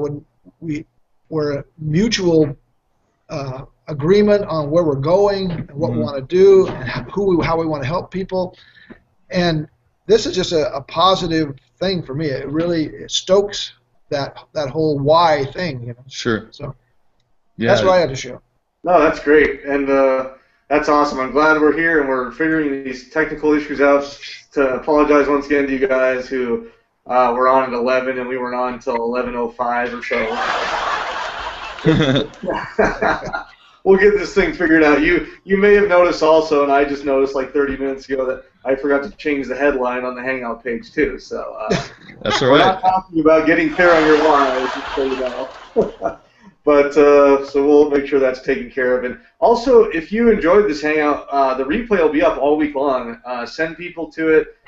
When we're a mutual agreement on where we're going and what we want to do and how we want to help people. And this is just a positive thing for me. It really stokes that whole why thing. Sure. So yeah, that's what I had to show. No, that's great, and that's awesome. I'm glad we're here and we're figuring these technical issues out. To apologize once again to you guys who were on at 11 and we weren't on until 11:05 or so. We'll get this thing figured out. You may have noticed also, and I just noticed like 30 minutes ago, that I forgot to change the headline on the Hangout page too. So that's all we're right. not talking about getting clear on your why, just so you know. But so we'll make sure that's taken care of. And also, if you enjoyed this Hangout, the replay will be up all week long. Send people to it.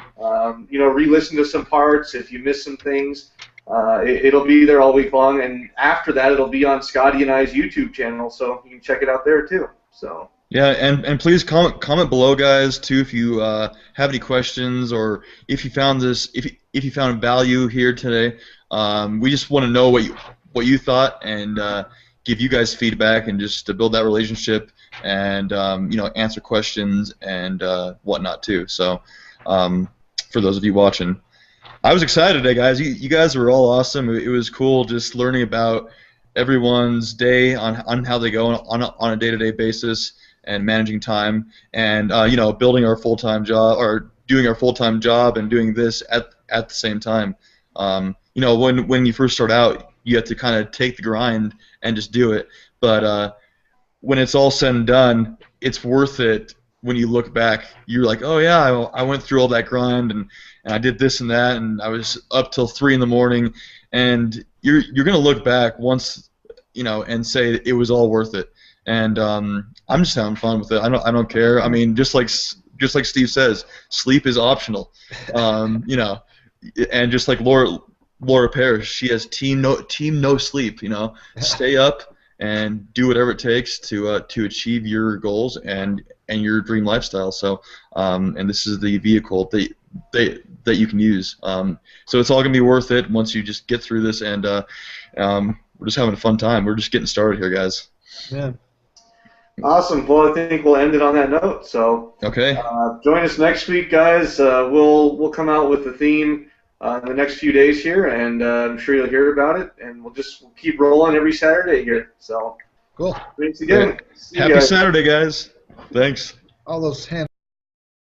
Re-listen to some parts if you missed some things. It'll be there all week long, and after that, it'll be on Scotty and I's YouTube channel, so you can check it out there too. So. Yeah, and please comment below, guys, too, if you have any questions or if you found if you found value here today. We just want to know what you thought and give you guys feedback and just to build that relationship and answer questions and whatnot too. So for those of you watching, I was excited today, guys. You guys were all awesome. It was cool just learning about everyone's day on how they go on a day-to-day basis and managing time and building our full-time job or doing our full-time job and doing this at the same time. When you first start out, you have to kind of take the grind and just do it. But when it's all said and done, it's worth it. When you look back, you're like, oh yeah, I went through all that grind and I did this and that, and I was up till 3 in the morning, and you're gonna look back once, and say it was all worth it. And I'm just having fun with it. I don't care. I mean, just like Steve says, sleep is optional. And just like Laura Parrish, she has team no sleep. Stay up and do whatever it takes to achieve your goals and your dream lifestyle. So, and this is the vehicle that you can use. So it's all gonna be worth it once you just get through this. And we're just having a fun time. We're just getting started here, guys. Yeah. Awesome. Well, I think we'll end it on that note. So, okay. Join us next week, guys. We'll come out with the theme in the next few days here, and I'm sure you'll hear about it. And we'll keep rolling every Saturday here. So, cool. Thanks again. Happy Saturday, guys. Thanks. All those hands.